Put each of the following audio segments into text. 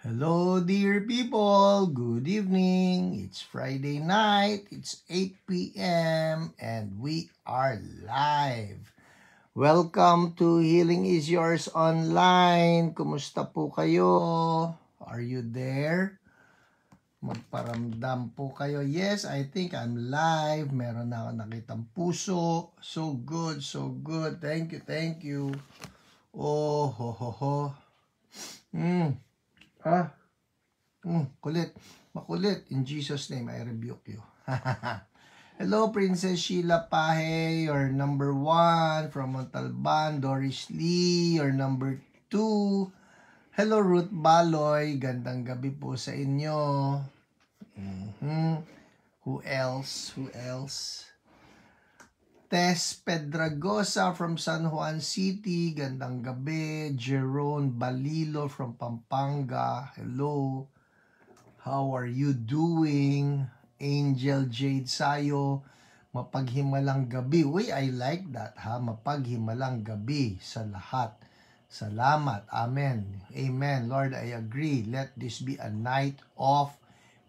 Hello, dear people. Good evening. It's Friday night. It's 8 p.m. and we are live. Welcome to Healing is Yours Online. Kumusta po kayo? Are you there? Magparamdam po kayo. Yes, I think I'm live. Meron na ako nakitang puso. So good, so good. Thank you, thank you. Oh, ho, ho, ho. Kulit. Makulit. In Jesus' name, I rebuke you. Hello, Princess Sheila Pahe, your number 1 from Montalban. Doris Lee, your number 2. Hello, Ruth Baloy. Gandang gabi po sa inyo. Who else? Who else? Tess Pedragosa from San Juan City. Gandang gabi. Jerome Balilo from Pampanga. Hello. How are you doing? Angel Jade Sayo, mapaghimalang gabi. Uy, I like that ha. Mapaghimalang gabi sa lahat. Salamat. Amen. Amen. Lord, I agree. Let this be a night of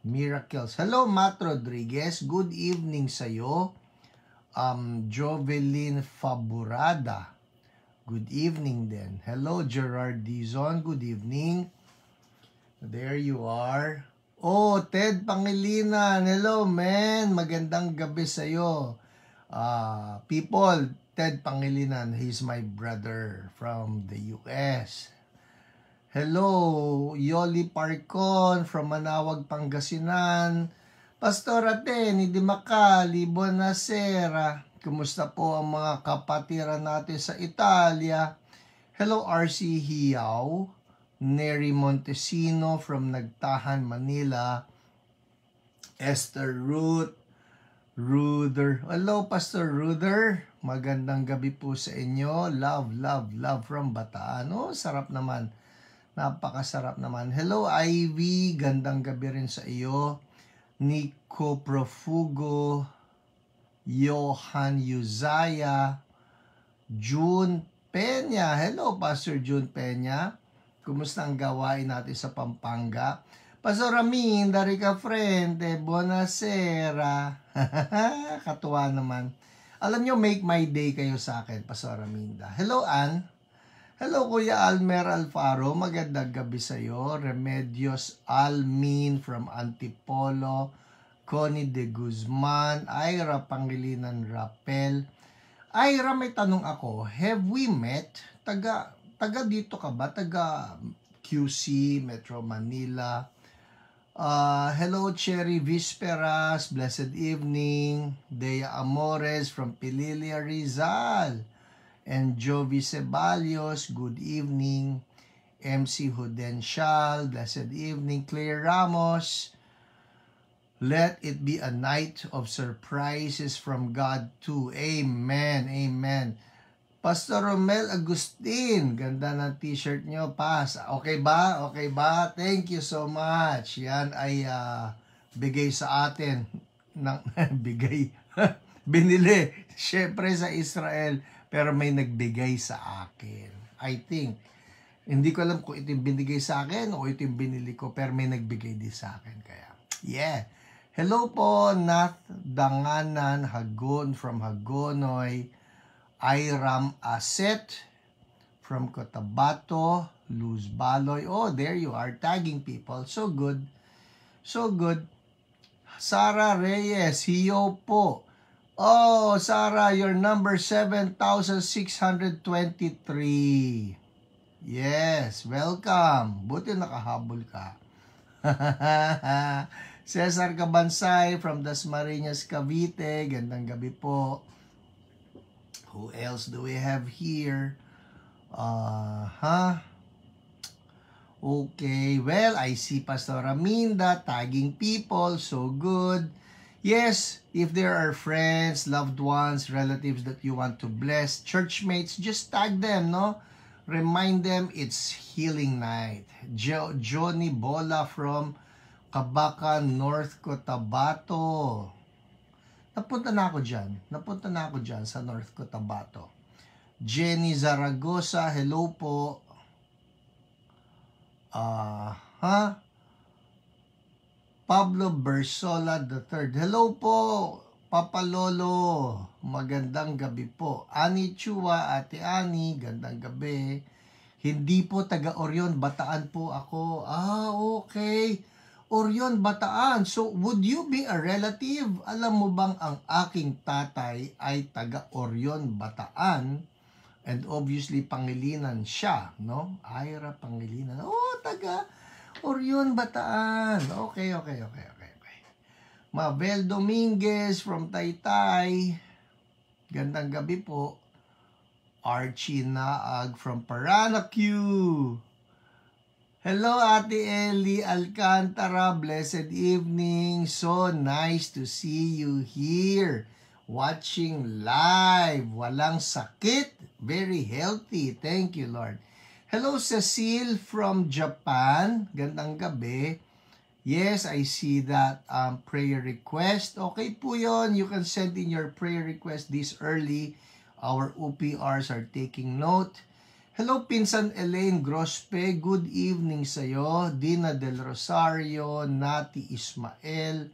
miracles. Hello, Matt Rodriguez. Good evening sa'yo. Jovelyn Faburada. Good evening din. Hello, Gerard Dizon. Good evening. There you are. Oh, Ted Pangilinan. Hello, man. Magandang gabi sa'yo. People, Ted Pangilinan, he's my brother from the US. Hello, Yoli Parcon from Manawag, Pangasinan. Pastor Aten, ni Dimakali, buonasera. Kumusta po ang mga kapatiran natin sa Italia? Hello, RC Hiao. Neri Montesino from Nagtahan, Manila. Esther Ruder. Hello, Pastor Ruder. Magandang gabi po sa inyo. Love, love, love from Bataan. Oh, sarap naman. Napakasarap naman. Hello, Ivy. Gandang gabi rin sa iyo. Nico Profugo. Johan Uzaya. June Peña. Hello, Pastor June Peña. Kumusta ang gawain natin sa Pampanga? Pastor Ramin, dari ka frente, buonasera. Katuwa naman. Alam nyo, make my day kayo sa akin, Pastor Raminda. Hello, Ann. Hello, Kuya Almer Alfaro. Magandang gabi sa'yo. Remedios Almin from Antipolo. Connie de Guzman. Ira Pangilinan Rapel. Ira, may tanong ako. Have we met? Taga dito ka ba? Taga QC, Metro Manila. Hello, Cherry Visperas. Blessed evening. Dea Amores from Pililia, Rizal. And Jovi Ceballos. Good evening. MC Hudensial. Blessed evening. Claire Ramos. Let it be a night of surprises from God too. Amen. Amen. Pastor Romel Agustin, ganda ng t-shirt nyo, Pas. Okay ba? Okay ba? Thank you so much. Yan ay bigay sa atin. Bigay. Binili. Siyempre sa Israel, pero may nagbigay sa akin. I think. Hindi ko alam kung ito yung binigay sa akin o ito yung binili ko, pero may nagbigay din sa akin. Kaya, yeah. Hello po, Nath Danganan Hagon from Hagonoy. Iram Aset from Cotabato, Luz Baloy. Oh, there you are, tagging people. So good. So good. Sarah Reyes, hiyo po. Oh, Sarah, your number 7,623. Yes, welcome. Buti nakahabol ka. Cesar Cabansay from Dasmariñas, Cavite. Gandang gabi po. Who else do we have here? Okay, well, I see Pastor Raminda tagging people. So good. Yes, if there are friends, loved ones, relatives that you want to bless, churchmates, just tag them, no? Remind them it's healing night. Johnny Bola from Kabakan, North Cotabato. Napunta na ako dyan sa North Cotabato. Jenny Zaragoza, hello po. Ha? Pablo Bersola III. Hello po, Papa Lolo. Magandang gabi po. Ani Chua, Ate Ani, gandang gabi. Hindi po taga Orion, Bataan po ako. Okay. Orion, Bataan. So, would you be a relative? Alam mo bang ang aking tatay ay taga Orion, Bataan? And obviously, Pangilinan siya, no? Ira Pangilinan. Taga Orion, Bataan. Okay. Mabel Dominguez from Taytay. Gandang gabi po. Archie Naag from Paranaque. Hello, Ate Ellie Alcantara. Blessed evening. So nice to see you here. Watching live. Walang sakit. Very healthy. Thank you, Lord. Hello, Cecile from Japan. Gandang gabi. Yes, I see that prayer request. Okay po yun. You can send in your prayer request this early. Our OPRs are taking note. Hello, Pinsan Elaine Grospe. Good evening sa'yo. Dina Del Rosario, Nati Ismael,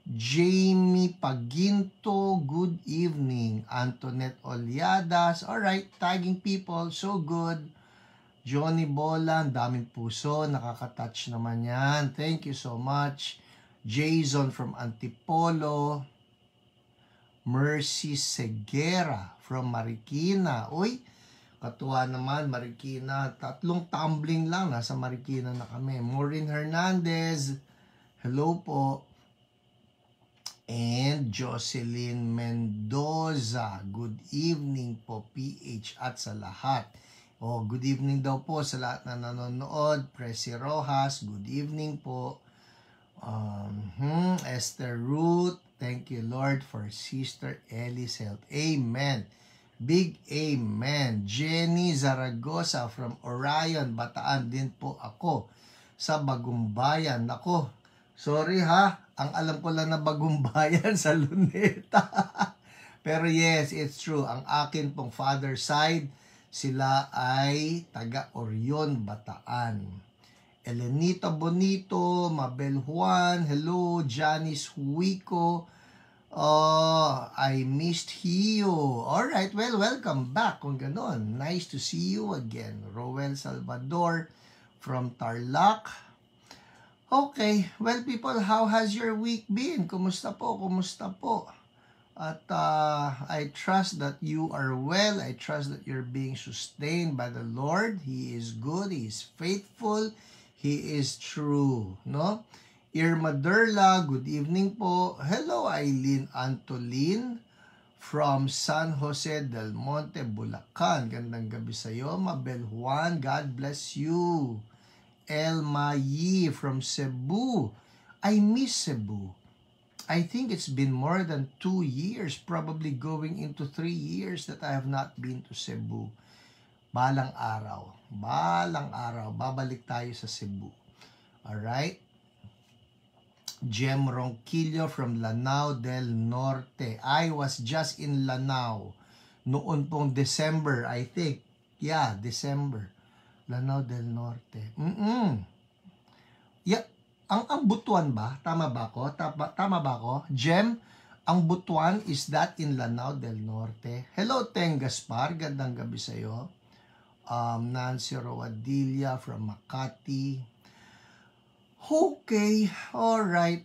Jamie Paginto. Good evening. Antoinette Oliadas. Alright, tagging people. So good. Johnny Bola, daming puso. Nakaka-touch naman yan. Thank you so much. Jason from Antipolo. Mercy Segera from Marikina. Uy, katuwa naman, Marikina. 3 tumbling lang, nasa Marikina na kami. Maureen Hernandez, hello po. And Jocelyn Mendoza, good evening po, PH at sa lahat. Good evening daw po sa lahat na nanonood. Presi Rojas, good evening po. Esther Ruth, thank you Lord for Sister Ellie's health. Amen. Big amen. Jenny Zaragoza from Orion, Bataan din po ako sa Bagumbayan. Nako, sorry ha, ang alam ko lang na Bagumbayan sa Luneta. Pero yes, it's true. Ang akin pong father side, sila ay taga Orion, Bataan. Elenita Bonito, Mabel Juan, hello, Janice Huico, I missed you. Alright, well, welcome back kung ganon. Nice to see you again. Roel Salvador from Tarlac. Okay, well people, how has your week been? Kumusta po? At I trust that you are well. I trust that you're being sustained by the Lord. He is good, He is faithful, He is true, no? Irma Derla, good evening po. Hello, Eileen Antolin from San Jose del Monte, Bulacan. Gandang gabi sa iyo. Mabel Juan, God bless you. Elma Yi from Cebu. I miss Cebu. I think it's been more than 2 years, probably going into 3 years that I have not been to Cebu. Balang araw, babalik tayo sa Cebu. Alright? Jem Ronquillo from Lanao del Norte. I was just in Lanao noon pong December, I think. Yeah, December. Lanao del Norte. Yeah, ang Butuan ba? Tama ba ako? Jem, ang Butuan, is that in Lanao del Norte? Hello, Teng Gaspar. Gandang gabi sa'yo. Nancy Roadilla from Makati. Okay, alright.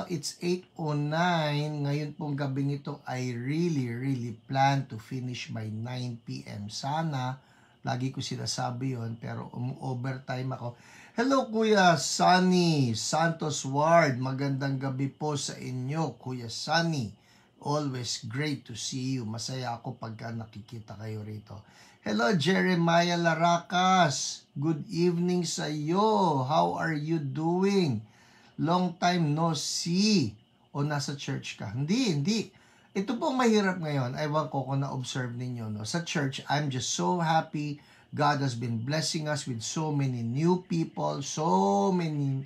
It's 8:09. Ngayon pong gabing ito, I really plan to finish by 9 p.m. Sana. Lagi ko sinasabi yon, pero overtime ako. Hello, Kuya Sunny Santos Ward. Magandang gabi po sa inyo, Kuya Sunny. Always great to see you. Masaya ako pagka nakikita kayo rito. Hello, Jeremiah Laracas. Good evening sa iyo. How are you doing? Long time no see. O nasa church ka? Hindi. Ito po mahirap ngayon. Ewan ko kung na-observe ninyo. No? Sa church, I'm just so happy. God has been blessing us with so many new people, so many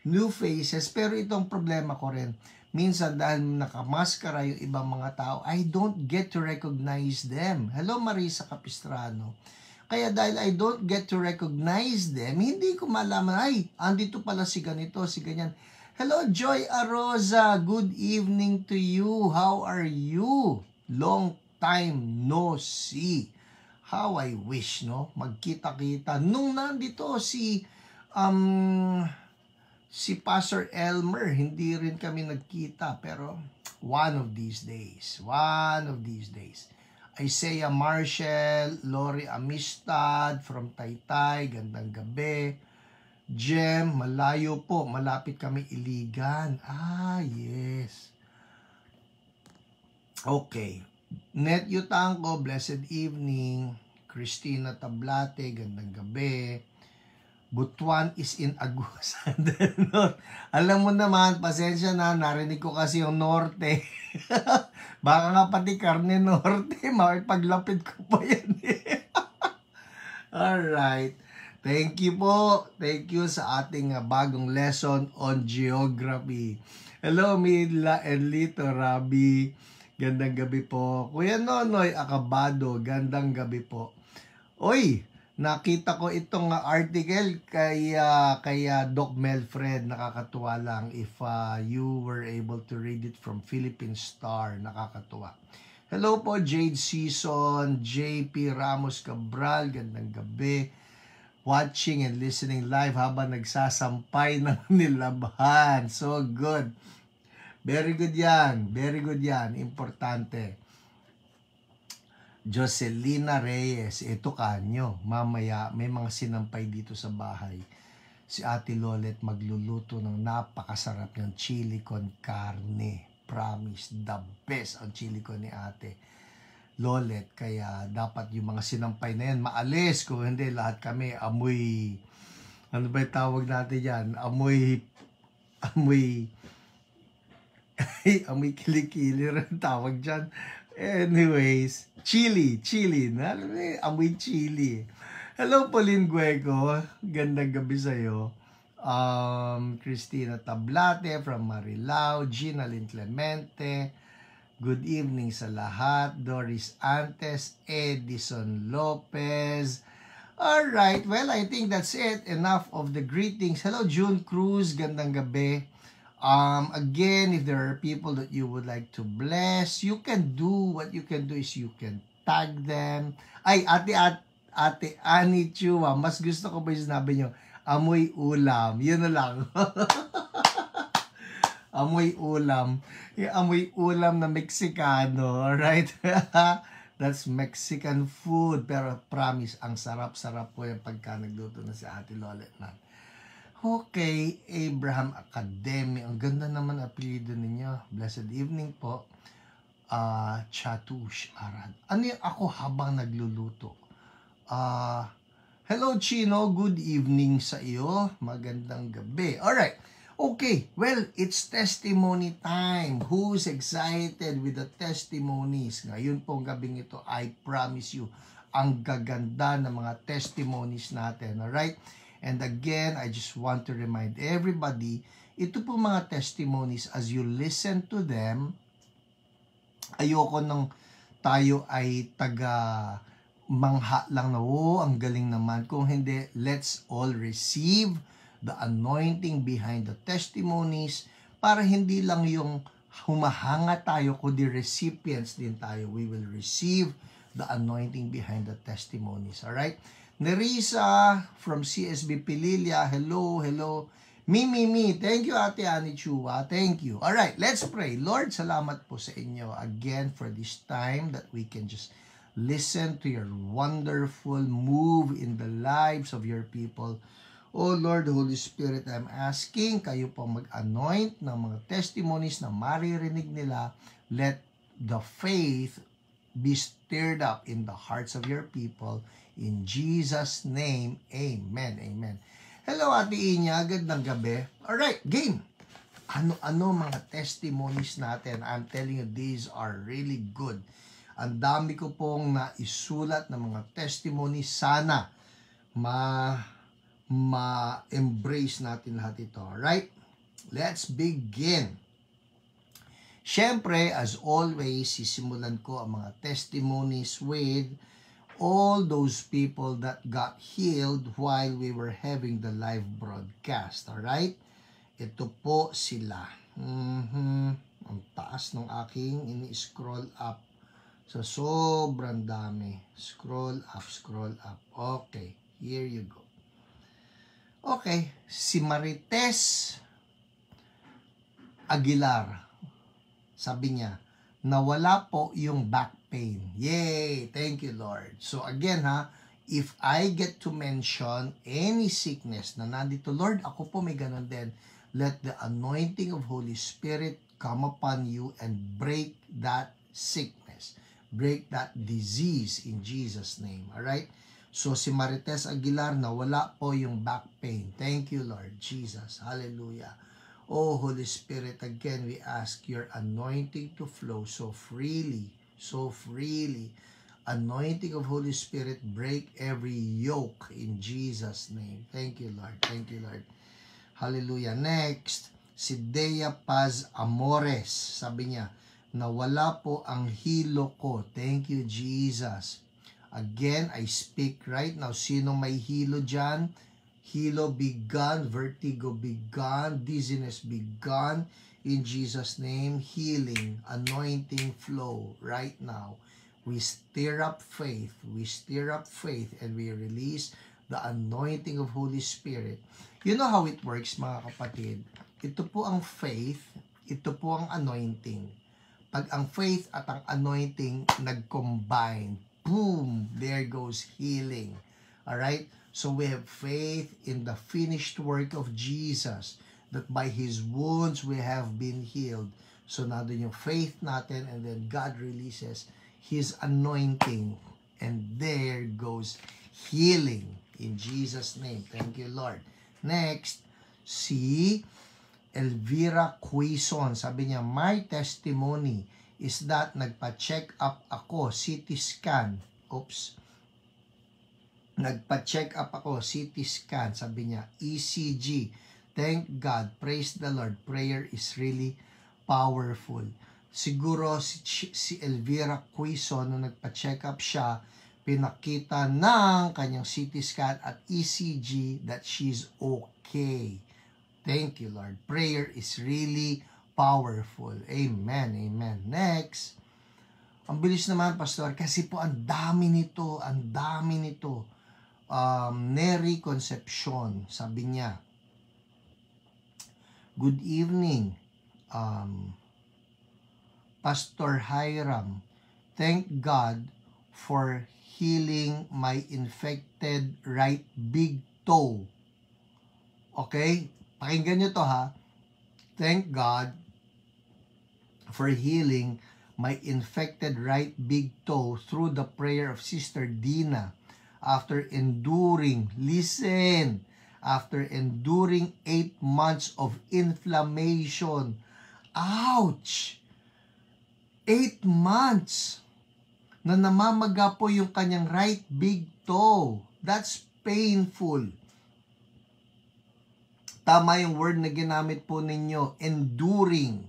new faces. Pero itong problema ko rin, minsan dahil nakamaskara yung ibang mga tao, I don't get to recognize them. Hello, Marisa Capistrano. Kaya dahil I don't get to recognize them, hindi ko malaman, ay, andito pala si ganito, si ganyan. Hello, Joy Arosa. Good evening to you. How are you? Long time no see. How I wish, no? Magkita-kita. Nung nandito si Pastor Elmer, hindi rin kami nagkita. Pero one of these days. Isaiah Marshall, Lori Amistad from Taytay, gandang gabi. Jem, malayo po, malapit kami Iligan. Yes. Okay. Net Yutanko, blessed evening. Christina Tablate, gandang gabi. Butuan is in Agusan. Alam mo naman, pasensya na, narinig ko kasi yung norte. Baka nga pati Karne Norte, makipaglapit ko pa yan eh. Alright. Thank you po. Thank you sa ating bagong lesson on geography. Hello, Midla and Lito Rabi. Gandang gabi po. Kuya Nonoy Acabado, gandang gabi po. Oy, nakita ko itong article kay Doc Melfred. Nakakatuwa lang if you were able to read it from Philippine Star. Nakakatuwa. Hello po, Jade Season, JP Ramos Cabral, gandang gabi. Watching and listening live habang nagsasampay ng nilabahan. So good. Very good yan. Very good yan. Importante. Jocelina Reyes. Ito kanyo. Mamaya may mga sinampay dito sa bahay. Si Ate Lolet magluluto ng napakasarap ng chili con carne. Promise. The best ang chili con ni Ate Lolet, kaya dapat yung mga sinampay na yan maalis, kung hindi lahat kami amoy, ano ba yung tawag natin yan, amoy kilikili rin tawag dyan. Anyways, chili, amoy chili. Hello Pauline Gueco, gandang gabi sa'yo. Christina Tablate from Marilao, Gina Lynn Clemente, good evening sa lahat. Doris Antes, Edison Lopez. Alright, well, I think that's it. Enough of the greetings. Hello, June Cruz. Gandang gabi. Again, if there are people that you would like to bless, you can do, what you can do is you can tag them. Ay, Ate Annie Chua, mas gusto ko ba yung sinabi nyo? Amoy ulam. Yun na lang. Amoy ulam. Yung amoy ulam na Mexicano. Alright? That's Mexican food. Pero promise, ang sarap-sarap po yung pagka nagluto na si Ate Lolet na. Okay, Abraham Academy. Ang ganda naman apelyido ninyo. Blessed evening po. Chatush Arad. Ano yung ako habang nagluluto? Hello, Chino. Good evening sa iyo. Magandang gabi. Alright. Okay, well, it's testimony time. Who's excited with the testimonies? Ngayon pong gabing ito, I promise you, ang gaganda ng mga testimonies natin, alright? And again, I just want to remind everybody, ito po mga testimonies, as you listen to them, ayoko nang tayo ay mangha lang na, oh, ang galing naman. Kung hindi, let's all receive the anointing behind the testimonies para hindi lang yung humahanga tayo, kundi recipients din tayo. We will receive the anointing behind the testimonies. Alright? Nerissa from CSB Pililia, hello. Me. Thank you, Ate Ani Chua. Thank you. Alright, let's pray. Lord, salamat po sa inyo again for this time that we can just listen to your wonderful move in the lives of your people. Oh Lord, Holy Spirit, I'm asking kayo po mag-anoint ng mga testimonies na maririnig nila. Let the faith be stirred up in the hearts of your people. In Jesus' name, amen. Amen. Hello, Ate Inya. Gandang gabi. Alright, game. Ano mga testimonies natin? I'm telling you, these are really good. Ang dami ko pong naisulat ng mga testimonies. Sana ma-embrace natin lahat ito. Alright? Let's begin. Siyempre, as always, sisimulan ko ang mga testimonies with all those people that got healed while we were having the live broadcast. Alright? Ito po sila. Ang taas ng aking ini-scroll up. So, sobrang dami. Scroll up, scroll up. Okay, here you go. Okay, si Marites Aguilar, sabi niya, nawala po yung back pain. Yay! Thank you, Lord. So again if I get to mention any sickness na nandito, Lord, ako po may ganun din, let the anointing of Holy Spirit come upon you and break that sickness. Break that disease in Jesus' name. Alright? So si Marites Aguilar, nawala po yung back pain. Thank you, Lord Jesus. Hallelujah. Oh, Holy Spirit, again, we ask your anointing to flow so freely, so freely. Anointing of Holy Spirit, break every yoke in Jesus' name. Thank you, Lord. Thank you, Lord. Hallelujah. Next, si Dea Paz Amores. Sabi niya, nawala po ang hilo ko. Thank you, Jesus. Again, I speak right now. Sino may hilo dyan? Hilo be gone, vertigo be gone, dizziness be gone. In Jesus' name, healing, anointing flow right now. We stir up faith. We stir up faith and we release the anointing of Holy Spirit. You know how it works, mga kapatid? Ito po ang faith, ito po ang anointing. Pag ang faith at ang anointing nag-combine, boom, there goes healing. Alright? So we have faith in the finished work of Jesus, that by His wounds we have been healed. So nandun yung faith natin, and then God releases His anointing, and there goes healing in Jesus' name. Thank you, Lord. Next, si Elvira Quizon. Sabi niya, my testimony is that nagpa-check up ako, CT scan. Nagpa-check up ako, CT scan. Sabi niya, ECG. Thank God. Praise the Lord. Prayer is really powerful. Siguro si Elvira Quizon, nung nagpa-check up siya, pinakita ng kanyang CT scan at ECG that she's okay. Thank you, Lord. Prayer is really powerful. Amen. Amen. Next. Ang bilis naman, Pastor, kasi po ang dami nito. Ang dami nito. Neri Concepcion, sabi niya, good evening, Pastor Hiram. Thank God for healing my infected right big toe. Okay? Pakinggan nyo to Thank God for healing my infected right big toe through the prayer of Sister Dina. After enduring 8 months of inflammation. Ouch! 8 months na namamaga po yung kanyang right big toe. That's painful. Tama yung word na ginamit po ninyo, enduring.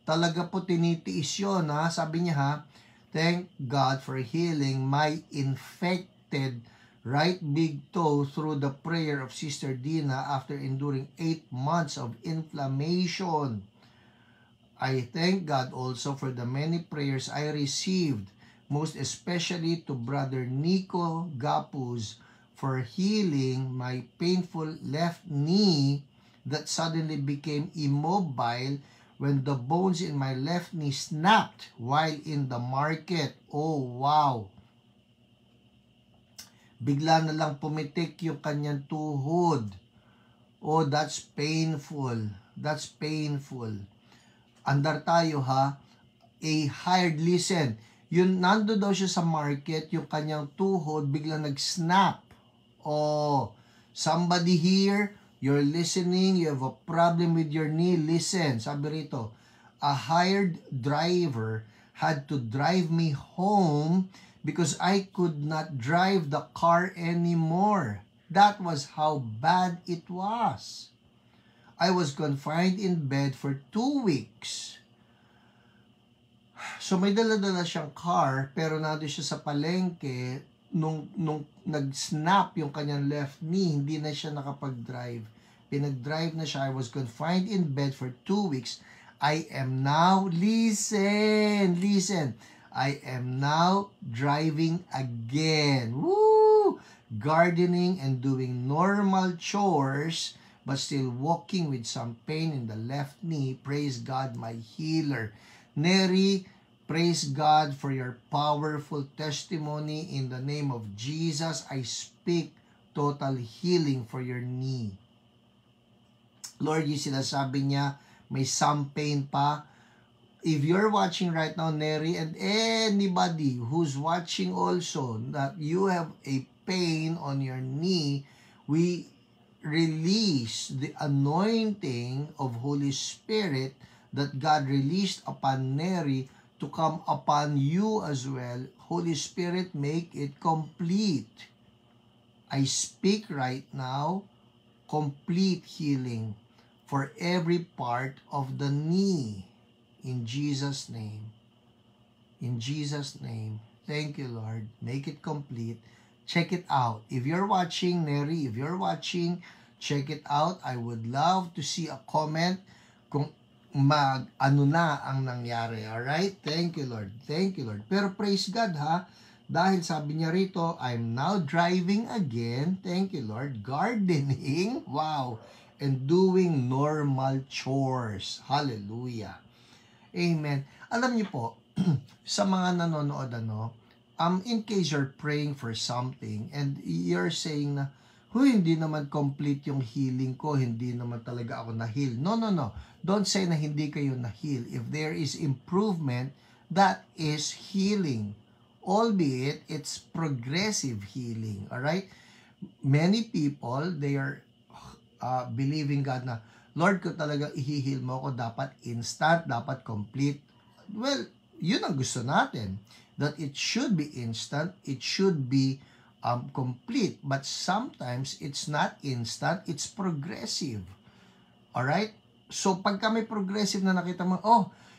Talaga po tinitiis yun, Sabi niya, thank God for healing my infected right big toe through the prayer of Sister Dina after enduring 8 months of inflammation. I thank God also for the many prayers I received, most especially to Brother Nico Gapuz for healing my painful left knee that suddenly became immobile when the bones in my left knee snapped while in the market. Oh, wow! Bigla na lang pumitik yung kanyang tuhod. Oh, that's painful. That's painful. Andar tayo listen. Yun, nando daw siya sa market, yung kanyang tuhod, bigla nag-snap. Oh, somebody here, you're listening, you have a problem with your knee, listen. Sabi rito, a hired driver had to drive me home because I could not drive the car anymore. That was how bad it was. I was confined in bed for 2 weeks. So may dala-dala siyang car, pero nandun siya sa palengke, nung nag-snap yung kanyang left knee, hindi na siya nakapag-drive. Pinag-drive na siya. I was confined in bed for 2 weeks. I am now, listen, I am now driving again. Woo! Gardening and doing normal chores, but still walking with some pain in the left knee. Praise God, my healer. Neri, praise God for your powerful testimony. In the name of Jesus, I speak total healing for your knee. Lord, yung sinasabi niya, may some pain pa. If you're watching right now, Neri, and anybody who's watching also, that you have a pain on your knee, we release the anointing of Holy Spirit that God released upon Neri to come upon you as well. Holy Spirit, make it complete. I speak right now, complete healing for every part of the knee. In Jesus' name. In Jesus' name. Thank you, Lord. Make it complete. Check it out. If you're watching, Neri, if you're watching, check it out. I would love to see a comment kung ano na ang nangyari. Alright? Thank you, Lord. Thank you, Lord. Pero praise God, ha? Dahil sabi niya rito, I'm now driving again. Thank you, Lord. Gardening. Wow. And doing normal chores. Hallelujah. Amen. Alam niyo po, sa mga nanonood, in case you're praying for something and you're saying na, hindi naman complete yung healing ko, hindi naman talaga ako na-heal. No. Don't say na hindi kayo na-heal. If there is improvement, that is healing. Albeit, it's progressive healing. Alright? Many people, they are believing God na, Lord, ko talaga ihihil mo ako, dapat instant, dapat complete. Well, yun ang gusto natin. That it should be instant, it should be complete. But sometimes, it's not instant, it's progressive. Alright? So, pagka may progressive na nakita mo,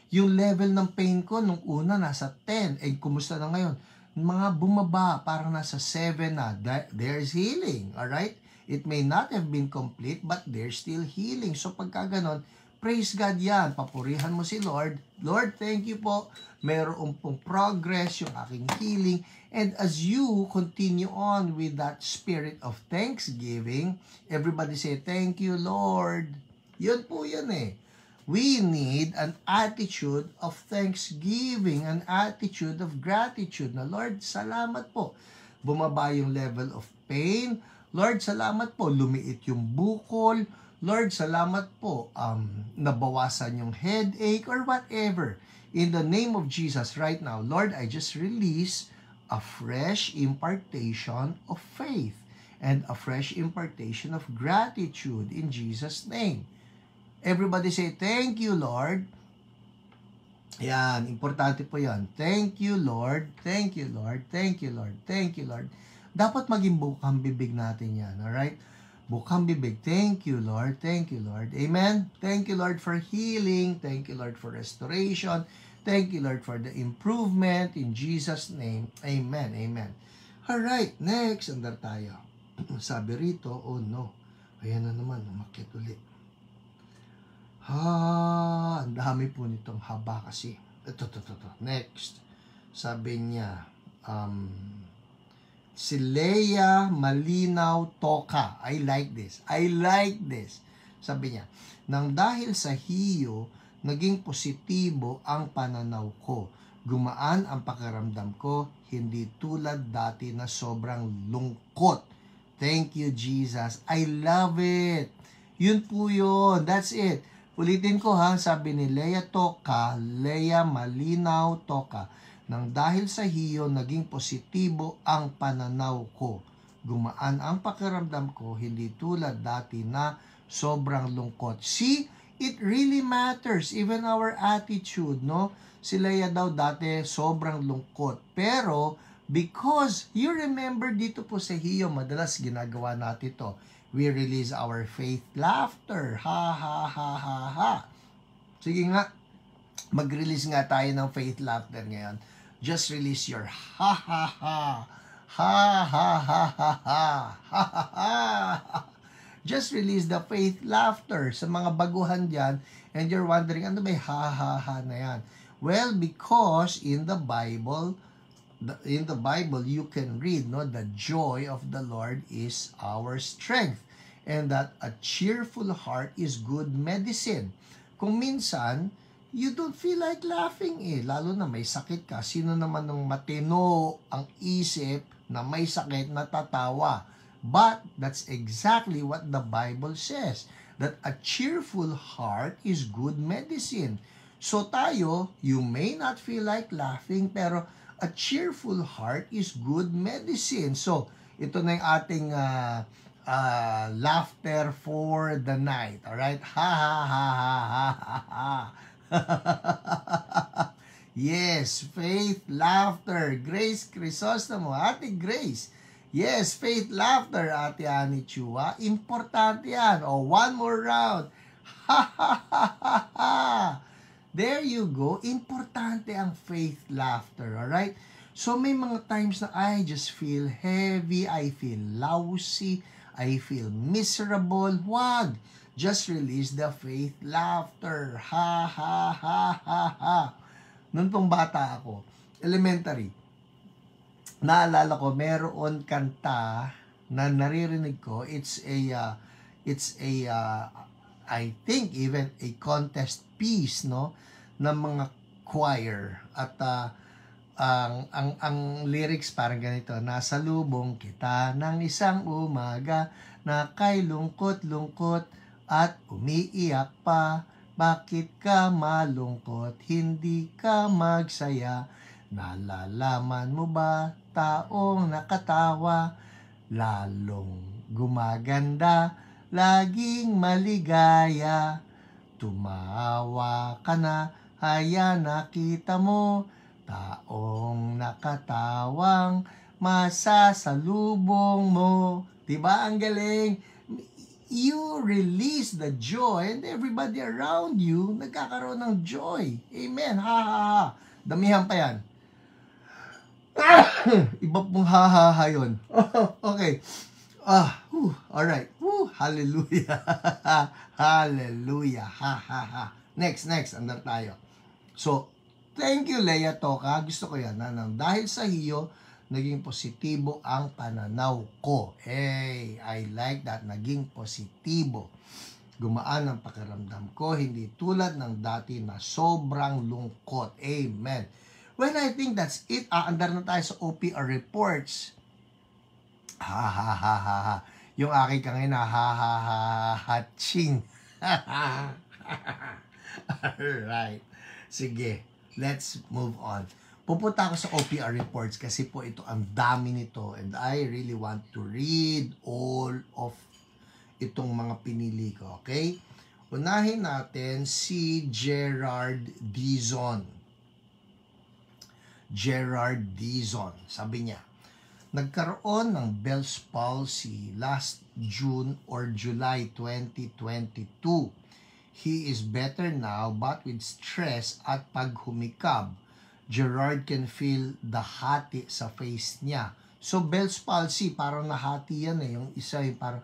yung level ng pain ko, nung una, nasa 10. Kumusta na ngayon? Mga bumaba, parang nasa 7 na. There's healing. Alright? It may not have been complete, but there's still healing. So pagka ganon, praise God yan. Papurihan mo si Lord. Lord, thank you po. Meron pong progress yung aking healing. And as you continue on with that spirit of thanksgiving, everybody say, thank you, Lord. Yun po yan eh. We need an attitude of thanksgiving, an attitude of gratitude. Na Lord, salamat po. Bumaba yung level of pain. Lord, salamat po, lumiit yung bukol. Lord, salamat po, nabawasan yung headache or whatever. In the name of Jesus right now, Lord, I just release a fresh impartation of faith and a fresh impartation of gratitude in Jesus' name. Everybody say, thank you, Lord. Yan, importante po yan. Thank you, Lord. Thank you, Lord. Thank you, Lord. Thank you, Lord. Dapat maging bukang bibig natin yan, alright? Bukang bibig. Thank you, Lord. Thank you, Lord. Amen? Thank you, Lord, for healing. Thank you, Lord, for restoration. Thank you, Lord, for the improvement. In Jesus' name, amen, amen. Alright, next, andar tayo. Sabi rito, oh no, ayan na naman, umakyat ulit. Ang dami po nitong haba kasi. Ito. Next, sabi niya, si Leia Malinaw Toka. I like this. Sabi niya, nang dahil sa hiyo, naging positibo ang pananaw ko. Gumaan ang pakiramdam ko, hindi tulad dati na sobrang lungkot. Thank you, Jesus. I love it. Yun po yun. That's it. Ulitin ko ha, sabi ni Leia Toka, Leia Malinaw Toka. Nang dahil sa hiyo, naging positibo ang pananaw ko. Gumaan ang pakiramdam ko, hindi tulad dati na sobrang lungkot. See, it really matters, even our attitude, no? Si Leia daw dati sobrang lungkot. Pero, because, you remember dito po sa hiyo, madalas ginagawa natin to. We release our faith laughter. Ha, ha, ha, ha, ha. Sige nga, mag-release nga tayo ng faith laughter ngayon. Just release your ha ha ha. Ha, ha, ha, ha, ha, ha, ha, ha. Just release the faith laughter sa mga baguhan dyan, and you're wondering, ano ba yung ha, ha, ha na yan? Well, because in the Bible, you can read, no, the joy of the Lord is our strength, and that a cheerful heart is good medicine. Kung minsan, you don't feel like laughing lalo na may sakit ka. Sino naman ng matino ang isip na may sakit na tatawa? But that's exactly what the Bible says, that a cheerful heart is good medicine. So tayo, you may not feel like laughing, pero a cheerful heart is good medicine. So, ito na yung ating laughter for the night. Alright? Ha, ha, ha, ha, ha, ha, ha. Yes, faith, laughter. Grace Crisostomo, Ate Grace. Yes, faith, laughter, Ate Ani Chua. Importante yan. One more round. Ha, ha, ha, ha, ha. There you go. Importante ang faith, laughter. Alright? So, may mga times na I just feel heavy, I feel lousy, I feel miserable. Wag. Just release the faith, laughter. Ha, ha, ha, ha, ha. Noon pong bata ako, elementary, naalala ko, meron kanta na naririnig ko. It's a I think even a contest piece, no, ng mga choir. At ang lyrics parang ganito, nasa lubong kita ng isang umaga na kay lungkot-lungkot at umiiyak pa. Bakit ka malungkot, hindi ka magsaya? Nalalaman mo ba, taong nakatawa, lalong gumaganda, laging maligaya. Tumawa ka na, haya nakita mo, taong nakatawang masasalubong mo. Diba ang galing? You release the joy and everybody around you nagkakaroon ng joy. Amen. Ha, ha, ha. Damihan pa yan. Iba pong ha, ha, ha yun. Okay. Alright. Hallelujah. Hallelujah. Ha, ha, ha. Next. Andang tayo. So, thank you, Leia Toka. Gusto ko yan. Dahil sa iyo, naging positibo ang pananaw ko. Hey, I like that. Naging positibo. Gumaan ang pakiramdam ko. Hindi tulad ng dati na sobrang lungkot. Amen. Well, I think that's it. Andar na tayo sa OPR reports. Ha, ha, ha, ha, ha. Yung aking kangina, ha, ha, ha, ha, ching. Alright. Sige, let's move on. Pupunta ako sa OPR reports kasi po ito, ang dami nito, and I really want to read all of itong mga pinili ko, okay? Unahin natin si Gerard Dizon. Gerard Dizon, sabi niya, nagkaroon ng Bell's palsy last June or July 2022. He is better now but with stress at paghumikab. Gerard can feel the hati sa face niya. So, Bell's palsy, parang nahati yan Yung isa, parang,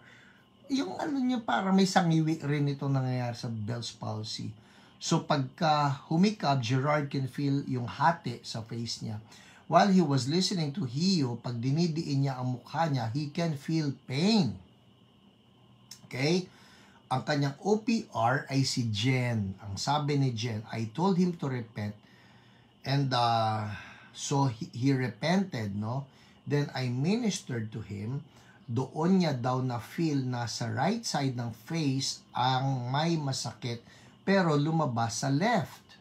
yung ano niya, parang may sangiwi rin ito nangyayari sa Bell's palsy. So, pagka humikab, Gerard can feel yung hati sa face niya. While he was listening to Hio, pag dinidiin niya ang mukha niya, he can feel pain. Okay? Ang kanyang OPR ay si Jen. Ang sabi ni Jen, I told him to repent. And so he repented, no? Then I ministered to him. Doon niya daw na feel na sa right side ng face ang may masakit pero lumabas sa left.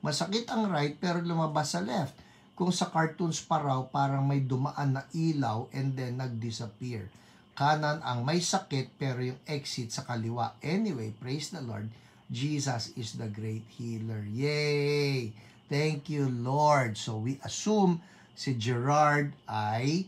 Masakit ang right pero lumabas sa left. Kung sa cartoons pa raw, parang may dumaan na ilaw and then nag-disappear. Kanan ang may sakit pero yung exit sa kaliwa. Anyway, praise the Lord. Jesus is the great healer. Yay! Thank you, Lord. So, we assume si Gerard ay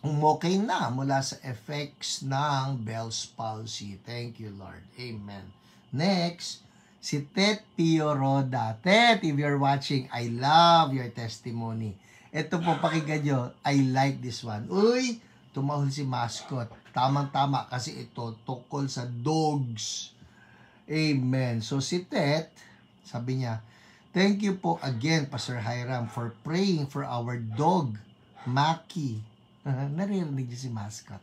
okay na mula sa effects ng Bell's palsy. Thank you, Lord. Amen. Next, si Tet Pio Roda. Tet, if you're watching, I love your testimony. Ito po, pakinggan nyo. I like this one. Uy, tumahol si mascot. Tamang-tama kasi ito tukol sa dogs. Amen. So si Tet, sabi niya, thank you po again, Pastor Hiram, for praying for our dog, Maki. Naririnig niyo si mascot.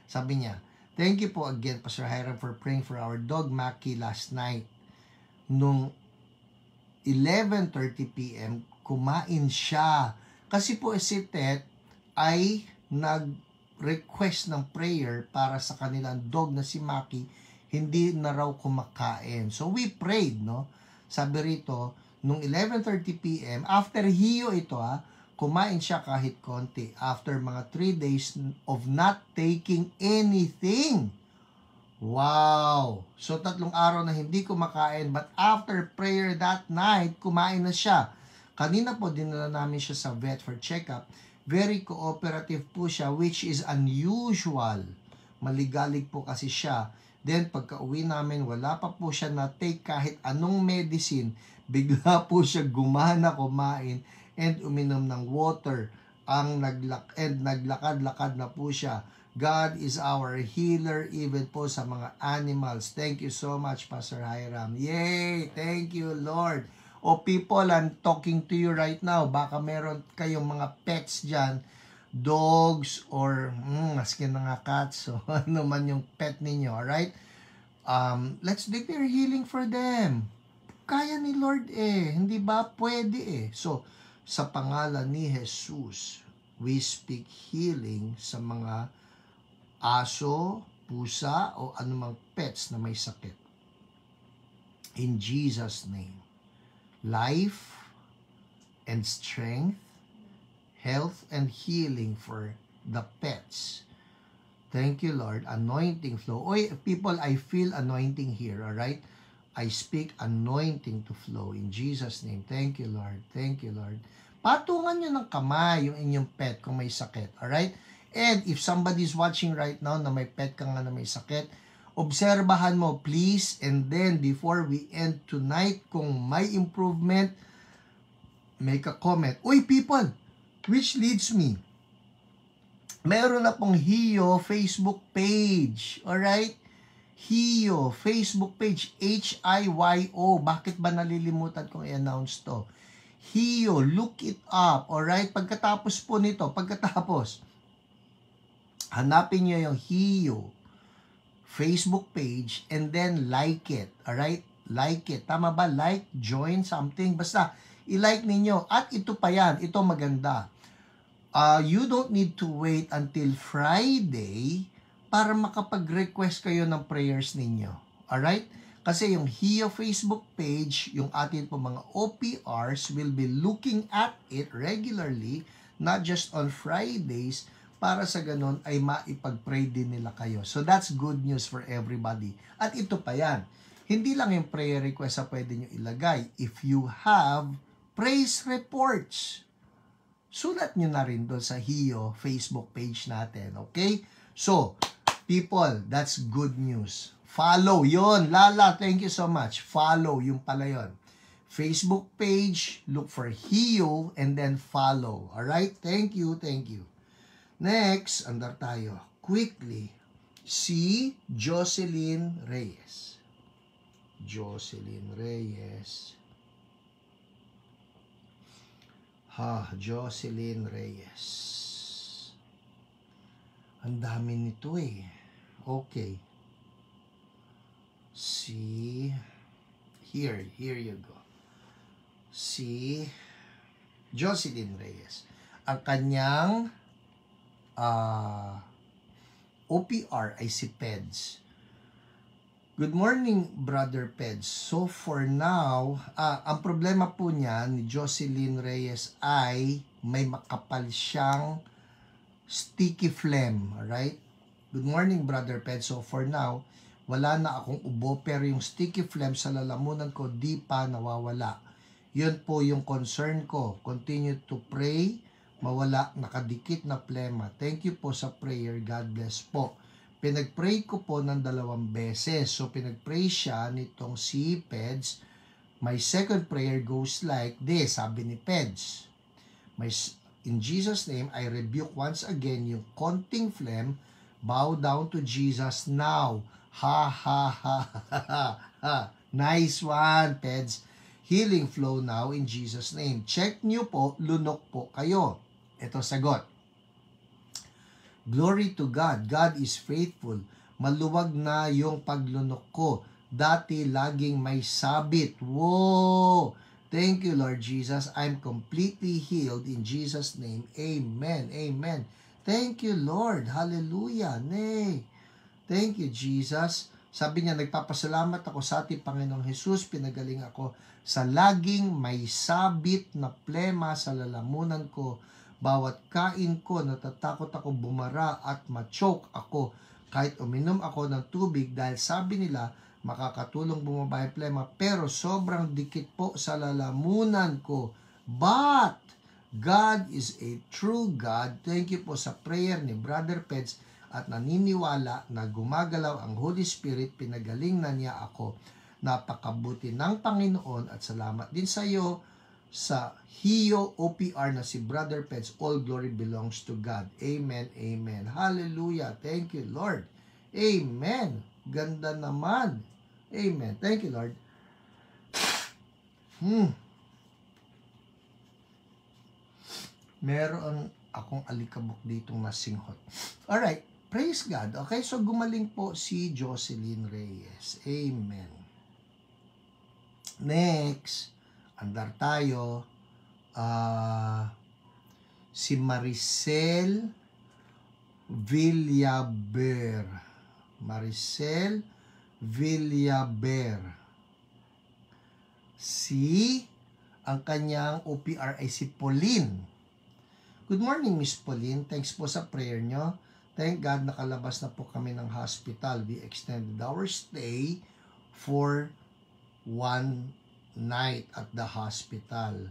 Sabi niya, thank you po again, Pastor Hiram, for praying for our dog, Maki, last night. Nung 11:30 p.m., kumain siya. Kasi po si Tet ay nag-request ng prayer para sa kanilang dog na si Maki, hindi na raw kumakain. So we prayed, no? Sabi rito, nung 11:30 p.m., after hiyo ito kumain siya kahit konti. After mga 3 days of not taking anything. Wow! So 3 araw na hindi kumakain, but after prayer that night, kumain na siya. Kanina po, dinala namin siya sa vet for checkup. Very cooperative po siya, which is unusual. Maligalig po kasi siya. Then, pagka uwi namin, wala pa po siya na-take kahit anong medicine. Bigla po siya gumana kumain and uminom ng water. Naglakad-lakad na po siya. God is our healer even po sa mga animals. Thank you so much, Pastor Hiram. Yay! Thank you, Lord. O people, I'm talking to you right now. Baka meron kayong mga pets dyan, dogs or maski na nga cats, so ano man yung pet ninyo, alright? Let's declare healing for them. Kaya ni Lord hindi ba? Pwede So, sa pangalan ni Jesus, we speak healing sa mga aso, pusa, o anumang pets na may sakit. In Jesus' name. Life and strength, health and healing for the pets. Thank you, Lord. Anointing flow. Oy, people, I feel anointing here, alright? I speak anointing to flow in Jesus' name. Thank you, Lord. Thank you, Lord. Patungan nyo ng kamay yung inyong pet kung may sakit, alright? And if somebody's watching right now na may pet ka nga na may sakit, obserbahan mo, please. And then, before we end tonight, kung may improvement, make a comment. Uy, people, which leads me, meron na pong HIYO Facebook page. Alright? HIYO Facebook page. HIYO. Bakit ba nalilimutan kong i-announce to? HIYO. Look it up. Alright? Pagkatapos po nito, hanapin nyo yung HIYO Facebook page and then like it. Alright? Like it. Tama ba? Like, join, something. Basta, i-like ninyo. At ito pa yan. Ito maganda. You don't need to wait until Friday para makapag-request kayo ng prayers ninyo. Alright? Kasi yung HIYO Facebook page, yung atin po mga OPRs will be looking at it regularly, not just on Fridays, para sa ganun ay maipag-pray din nila kayo. So that's good news for everybody. At ito pa yan. Hindi lang yung prayer request na pwede nyo ilagay. If you have praise reports, sulat nyo na rin doon sa HIYO Facebook page natin. Okay? So, people, that's good news. Follow yon. Lala, thank you so much. Follow, yung pala yon. Facebook page, look for HIYO, and then follow. Alright? Thank you, thank you. Next, andar tayo. Quickly, si Jocelyn Reyes. Jocelyn Reyes. Jocelyn Reyes. Ang dami nito Okay. Here you go. Si Jocelyn Reyes. Ang kanyang OPR ay si Peds. Good morning, Brother Peds. So for now, ang problema po niya ni Jocelyn Reyes ay may makapal siyang sticky phlegm. Alright? Good morning, Brother Peds. So for now, wala na akong ubo, pero yung sticky phlegm sa lalamunan ko di pa nawawala. Yun po yung concern ko. Continue to pray, mawala nakadikit na plema. Thank you po sa prayer. God bless po. Pinag-pray ko po ng 2 beses. So, pinag-pray siya nitong si Peds. My second prayer goes like this. Sabi ni Peds. In Jesus' name, I rebuke once again yung konting phlegm. Bow down to Jesus now. Ha, ha, ha, ha, ha, ha. Nice one, Peds. Healing flow now in Jesus' name. Check nyo po, lunok po kayo. Ito sagot. Glory to God. God is faithful. Maluwag na yung paglunok ko. Dati laging may sabit. Whoa! Thank you, Lord Jesus. I'm completely healed in Jesus' name. Amen. Amen. Thank you, Lord. Hallelujah. Nay. Thank you, Jesus. Sabi niya, nagpapasalamat ako sa ating Panginoong Jesus. Pinagaling ako sa laging may sabit na plema sa lalamunan ko. Bawat kain ko, natatakot ako bumara at ma-choke ako. Kahit uminom ako ng tubig dahil sabi nila, makakatulong bumaba yung plema. Pero sobrang dikit po sa lalamunan ko. But, God is a true God. Thank you po sa prayer ni Brother Peds at naniniwala na gumagalaw ang Holy Spirit. Pinagaling na niya ako. Napakabuti ng Panginoon at salamat din sa iyo sa Hio OPR na si Brother Peds. All glory belongs to God. Amen, amen. Hallelujah. Thank you, Lord. Amen. Ganda naman. Amen. Thank you, Lord. Meron akong alikabok ditong nasinghot. Alright. Praise God. Okay, so gumaling po si Jocelyn Reyes. Amen. Next, andar tayo. Si Maricel Villaber. Maricel Villaber. Ang kanyang OPR ay si Pauline. Good morning, Miss Pauline. Thanks po sa prayer nyo. Thank God nakalabas na po kami ng hospital. We extended our stay for 1 night at the hospital.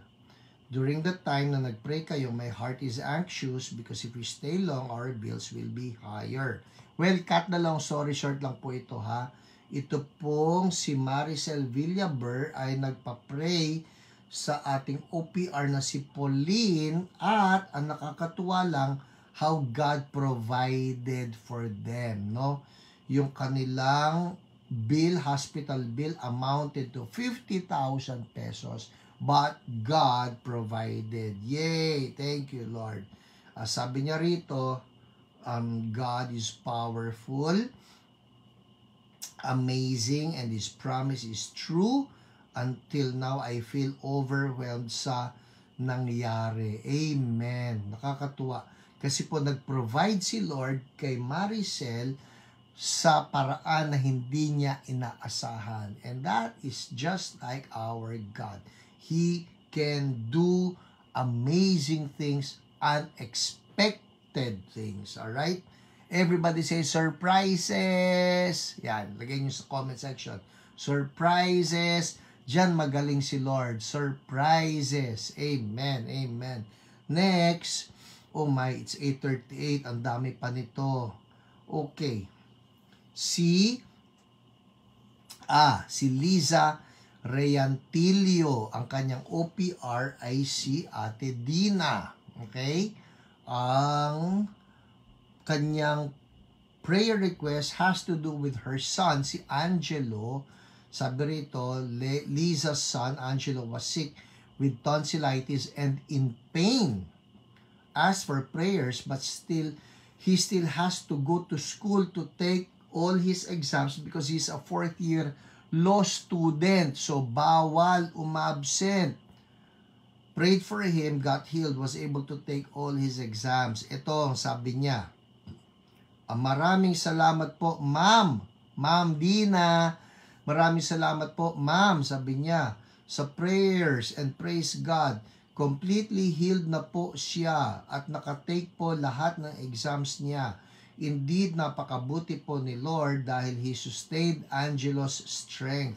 During the time na nagpray kayo, my heart is anxious because if we stay long, our bills will be higher. Well, cut na lang. Sorry, short lang po ito ha. Ito pong si Maricel Villaber ay nagpa-pray sa ating OPR na si Pauline at ang nakakatuwa lang, how God provided for them, no? Yung kanilang bill, hospital bill, amounted to 50,000 pesos. But God provided. Yay! Thank you, Lord. Sabi niya rito, God is powerful, amazing, and His promise is true. Until now, I feel overwhelmed sa nangyari. Amen. Nakakatuwa. Kasi po nag-provide si Lord kay Maricel sa paraan na hindi niya inaasahan. And that is just like our God. He can do amazing things, unexpected things. Alright? Everybody say surprises. Yan, lagay nyo sa comment section. Surprises. Diyan magaling si Lord. Surprises. Amen. Amen. Next. Oh my, it's 8:38. Ang dami pa nito. Okay. Si Liza Reantilio. Ang kanyang OPR ay si Ate Dina. Okay? Ang kanyang prayer request has to do with her son, si Angelo. Sabi rito, Liza's son, Angelo, was sick with tonsillitis and in pain. Asked for prayers, but he still has to go to school to take all his exams because he's a 4th year law student. So, bawal umabsent. Prayed for him, got healed, was able to take all his exams. Ito, sabi niya, maraming salamat po, Ma'am Dina. Maraming salamat po, Ma'am, sabi niya, sa prayers, and praise God. Completely healed na po siya at nakatake po lahat ng exams niya. Indeed, napakabuti po ni Lord dahil He sustained Angelo's strength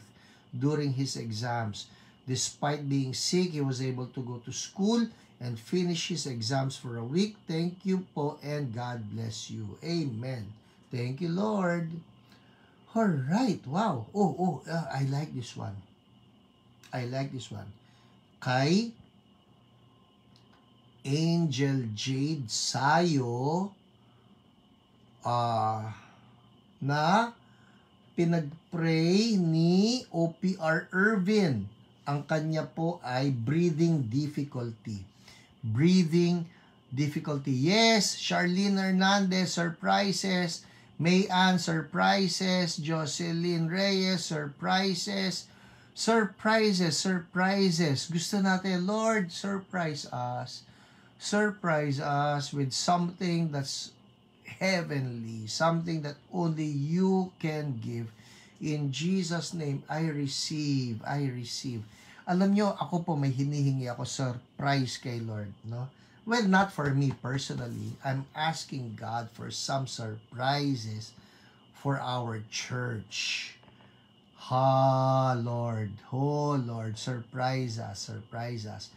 during his exams. Despite being sick, he was able to go to school and finish his exams for a week. Thank you po and God bless you. Amen. Thank you, Lord. Alright, wow. I like this one. I like this one. Kay Angel Jade Sayo na pinag-pray ni OPR Irvin. Ang kanya po ay breathing difficulty. Breathing difficulty. Yes, Charlene Hernandez, surprises. Mayan, surprises. Jocelyn Reyes, surprises. Surprises, surprises. Gusto natin, Lord, surprise us. Surprise us with something that's heavenly, something that only you can give. In Jesus' name, I receive, I receive. Alam nyo, ako po may hinihingi ako surprise kay Lord, no? Well, not for me personally. I'm asking God for some surprises for our church. Lord. Oh, Lord, surprise us, surprise us.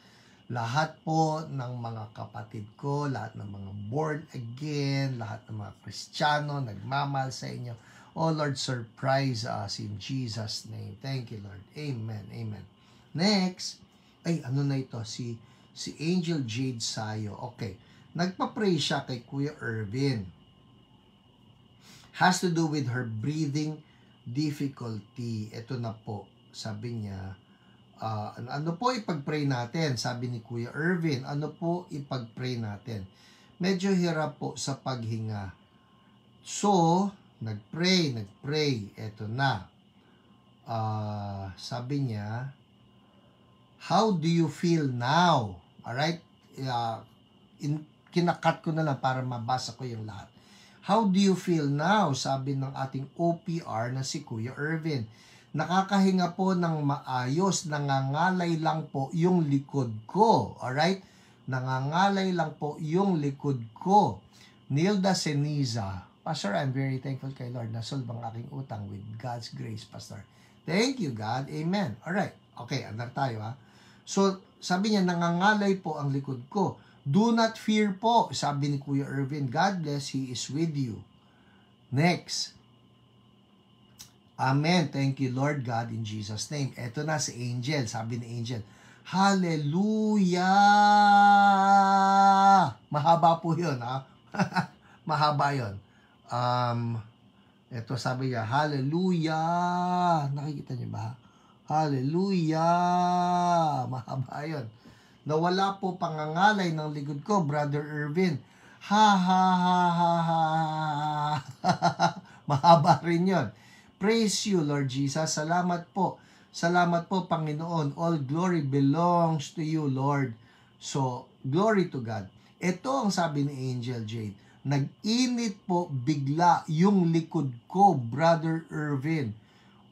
Lahat po ng mga kapatid ko, lahat ng mga born again, lahat ng mga Kristiyano, nagmamahal sa inyo. Oh, Lord, surprise us in Jesus' name. Thank you, Lord. Amen, amen. Next, ano na ito? Si Angel Jade Sayo. Okay. Nagpa-pray siya kay Kuya Irvin. Has to do with her breathing difficulty. Ito na po. Sabi niya, ano po ipag-pray natin? Sabi ni Kuya Irvin, ano po ipag-pray natin? Medyo hirap po sa paghinga. So, nag-pray. Ito na. Sabi niya, how do you feel now? Alright? Kinakat ko na lang para mabasa ko yung lahat. How do you feel now? Sabi ng ating OPR na si Kuya Irvin. Nakakahinga po ng maayos, nangangalay lang po yung likod ko. Alright? Nangangalay lang po yung likod ko. Nilda Seniza. Pastor, I'm very thankful kay Lord. Nasolve ang aking utang with God's grace, Pastor. Thank you, God. Amen. Alright. Okay, andar tayo ha. So, sabi niya, nangangalay po ang likod ko. Do not fear po, sabi ni Kuya Irvin. God bless, He is with you. Next. Amen. Thank you, Lord God, in Jesus' name. Eto na si Angel. Sabi ni Angel, Hallelujah! Mahaba po yun, ha? Mahaba yun. Eto sabi niya, Hallelujah! Nakikita niyo ba? Hallelujah! Mahaba yun. Nawala po pangangalay ng likod ko, Brother Irvin. Ha, ha, ha, ha, ha. Mahaba rin yun. Praise you, Lord Jesus. Salamat po. Salamat po, Panginoon. All glory belongs to you, Lord. So, glory to God. Ito ang sabi ni Angel Jade. Nag-init po bigla yung likod ko, Brother Irvin.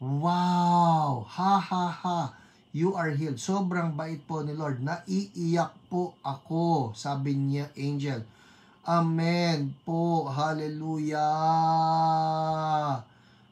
Wow! Ha, ha, ha. You are healed. Sobrang bait po ni Lord. Naiiyak po ako, sabi niya, Angel. Amen po. Hallelujah.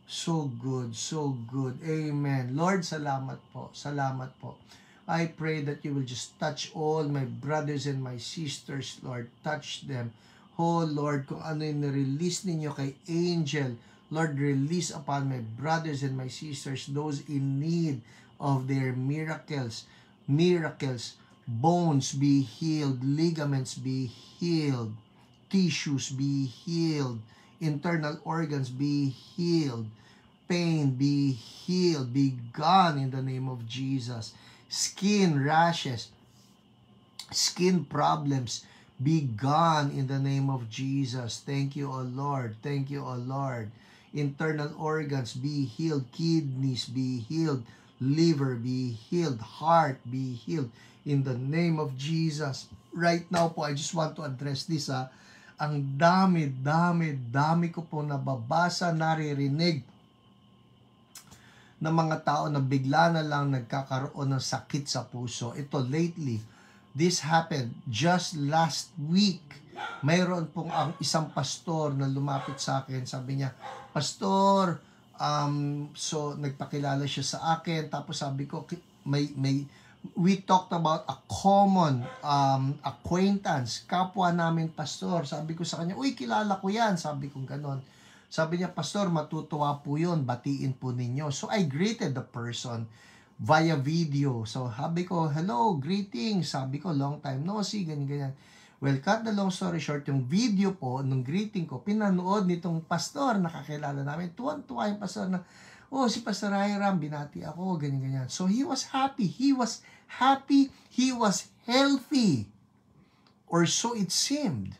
So good, so good. Amen. Lord, salamat po. Salamat po. I pray that you will just touch all my brothers and my sisters, Lord. Touch them. Oh, Lord, kung ano yung release ninyo kay Angel, Lord, release upon my brothers and my sisters, those in need of their miracles. Miracles. Bones be healed. Ligaments be healed. Tissues be healed. Internal organs be healed. Pain be healed, be gone in the name of Jesus. Skin rashes, skin problems, be gone in the name of Jesus. Thank you, O Lord. Thank you, O Lord. Internal organs be healed, kidneys be healed, liver be healed, heart be healed in the name of Jesus. Right now po, I just want to address this. Ang dami ko po nababasa, naririnig ng mga tao na bigla na lang nagkakaroon ng sakit sa puso. Ito lately, this happened just last week. Mayroon pong isang pastor na lumapit sa akin. Sabi niya, Pastor, so nagpakilala siya sa akin. Tapos sabi ko, we talked about a common acquaintance, kapwa namin pastor. Sabi ko sa kanya, uy, kilala ko yan. Sabi ko ganon. Sabi niya, Pastor, matutuwa po yun, batiin po ninyo. So I greeted the person. via video. So, sabi ko, hello, greetings. Sabi ko, long time no see, ganyan. Well, cut the long story short, yung video po, nung greeting ko, pinanood nitong pastor, nakakilala namin. Tuwan-tuwa yung pastor na, oh, si Pastor Hiram, binati ako, ganyan. So, he was happy. He was happy. He was healthy. Or so it seemed.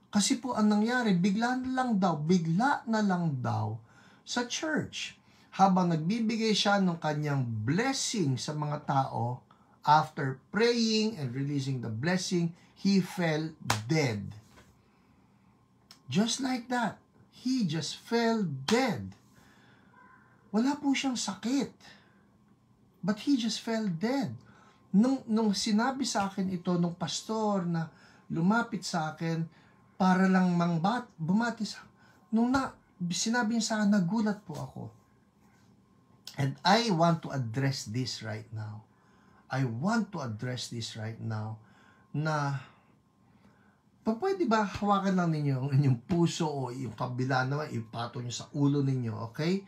Kasi po, ang nangyari, bigla na lang daw sa church. Habang nagbibigay siya ng kanyang blessing sa mga tao, after praying and releasing the blessing, he fell dead. Just like that. He just fell dead. Wala po siyang sakit. But he just fell dead. Nung sinabi sa akin ito, nung pastor na lumapit sa akin, para lang bumati sa sinabi niya sa akin, nagulat po ako. And I want to address this right now. Na pwede ba hawakan lang ninyo ang inyong puso o yung kabila naman, ipato nyo sa ulo ninyo, okay?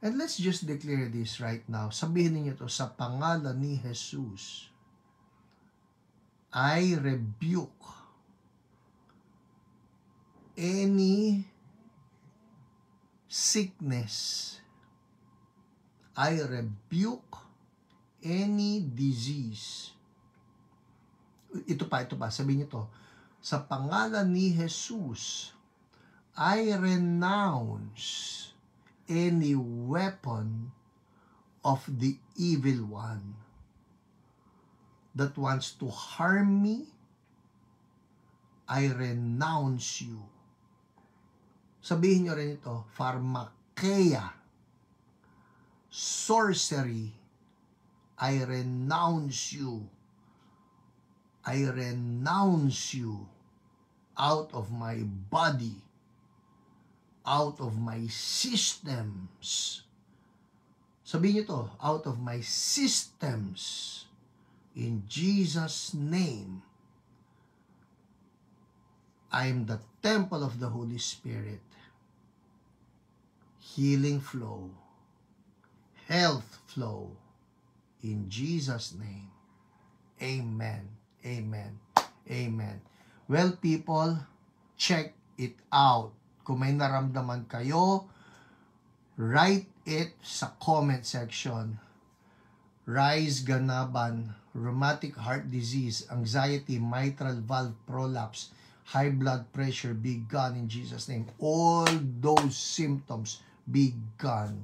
And let's just declare this right now. Sabihin ninyo to, sa pangalan ni Jesus, I rebuke any sickness. I rebuke any disease. Ito pa, sabihin niyo to. Sa pangalan ni Jesus, I renounce any weapon of the evil one that wants to harm me. I renounce you. Sabihin niyo rin ito, pharmakeia, sorcery, I renounce you. I renounce you out of my body, out of my systems. Sabihin niyo to, out of my systems. In Jesus' name, I am the temple of the Holy Spirit. Healing flow, health flow, in Jesus' name. Amen. Amen. Amen. Well, people, check it out. Kung may naramdaman kayo, write it sa comment section. Rise Ganaban, rheumatic heart disease, anxiety, mitral valve prolapse, high blood pressure, be gone in Jesus' name. All those symptoms be gone.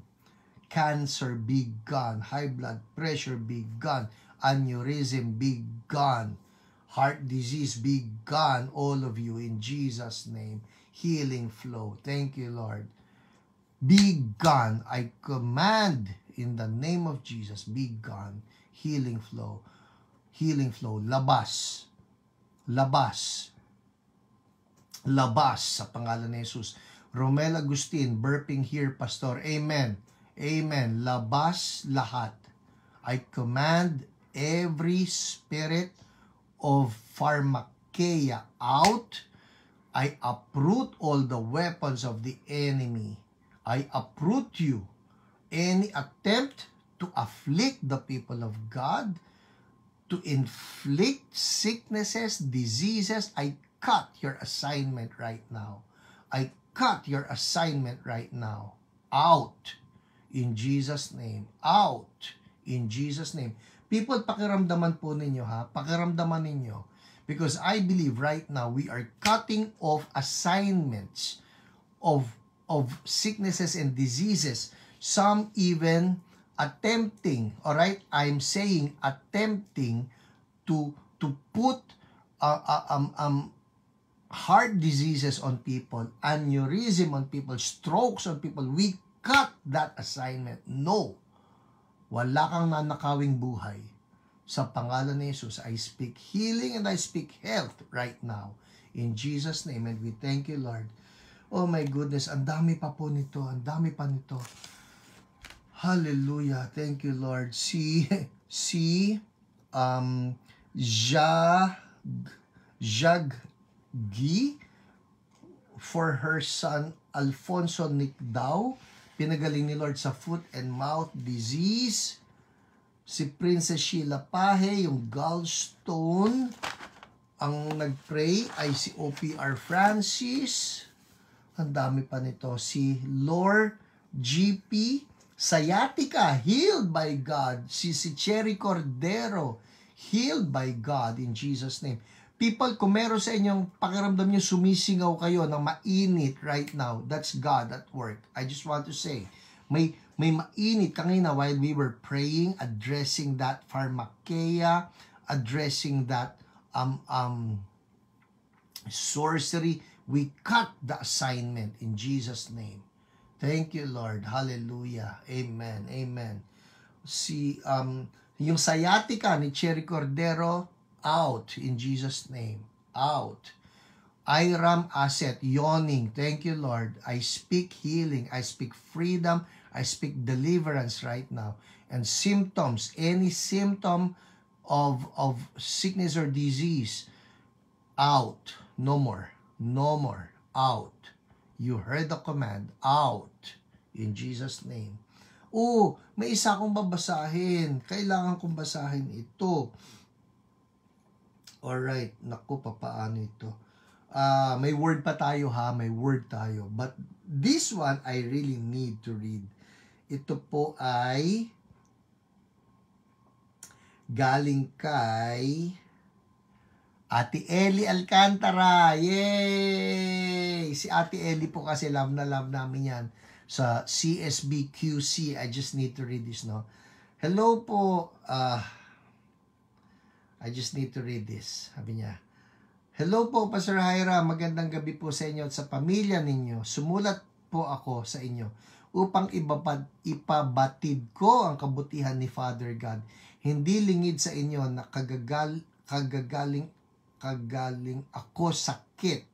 Cancer, be gone. High blood pressure, be gone. Aneurysm, be gone. Heart disease, be gone. All of you in Jesus' name. Healing flow. Thank you, Lord. Be gone. I command in the name of Jesus, be gone. Healing flow. Healing flow. Labas. Labas. Labas sa pangalan ni Jesus. Romel Agustin, burping here, Pastor. Amen. Amen. Labas lahat. I command every spirit of pharmakeia out. I uproot all the weapons of the enemy. I uproot you. Any attempt to afflict the people of God, to inflict sicknesses, diseases, I cut your assignment right now. I cut your assignment right now. Out. In Jesus' name. Out. In Jesus' name. People, pakiramdaman po ninyo ha. Pakiramdaman ninyo. Because I believe right now we are cutting off assignments of sicknesses and diseases. Some even attempting, alright? I'm saying attempting to put heart diseases on people, aneurysm on people, strokes on people. We cut that assignment. No. Wala kang nanakawing buhay. Sa pangalan ni Jesus, I speak healing and I speak health right now. In Jesus' name, and we thank you, Lord. Oh my goodness, ang dami pa po nito. Ang dami pa nito. Hallelujah. Thank you, Lord. Jaggi for her son Alfonso Nicdao, pinagaling ni Lord sa foot and mouth disease. Si Princess Sheila Pahe, yung gallstone. Ang nag-pray ay si OPR Francis. Ang dami pa nito. Si Lord GP. Sciatica, healed by God. Si Cherry Cordero, healed by God in Jesus' name. People, kung meron sa inyong pakiramdam nyo sumisingaw kayo ng mainit right now, that's God at work. I just want to say, may mainit kanina while we were praying, addressing that pharmakeia, addressing that sorcery. We cut the assignment in Jesus' name. Thank you, Lord. Hallelujah. Amen. Amen. Yung sciatica ni Cherry Cordero, out in Jesus' name. Out. Iram Asset, yawning. Thank you, Lord. I speak healing. I speak freedom. I speak deliverance right now. And symptoms, any symptom of sickness or disease, out. No more. No more. Out. You heard the command. Out. In Jesus' name. Oh, may isa akong babasahin. Kailangan kong basahin ito. Alright. Naku, papaano ito? May word pa tayo ha. May word tayo. But this one, I really need to read. Ito po ay galing kay Ate Ellie Alcantara. Yay! Si Ate Ellie po kasi love na love namin yan sa CSBQC. I just need to read this, no? Hello po. I just need to read this. Sabi niya, hello po, Pastor Hyra. Magandang gabi po sa inyo at sa pamilya ninyo. Sumulat po ako sa inyo upang ipabatid ko ang kabutihan ni Father God. Hindi lingid sa inyo na kagagaling ako sakit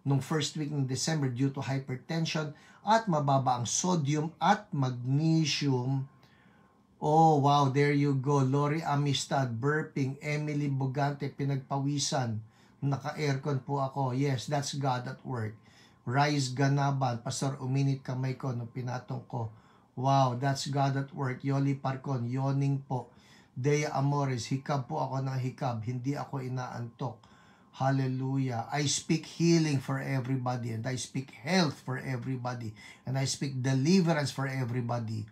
nung first week ng December due to hypertension at mababa ang sodium at magnesium. Oh, wow, there you go. Lori Amistad, burping. Emily Bugante, pinagpawisan. Naka-aircon po ako. Yes, that's God at work. Rise Ganaban, Pastor, uminit kamay ko nung pinatong ko. Wow, that's God at work. Yoli Parcon, yawning po. Dea Amores, hikab po ako ng hikab. Hindi ako inaantok. Hallelujah. I speak healing for everybody and I speak health for everybody and I speak deliverance for everybody.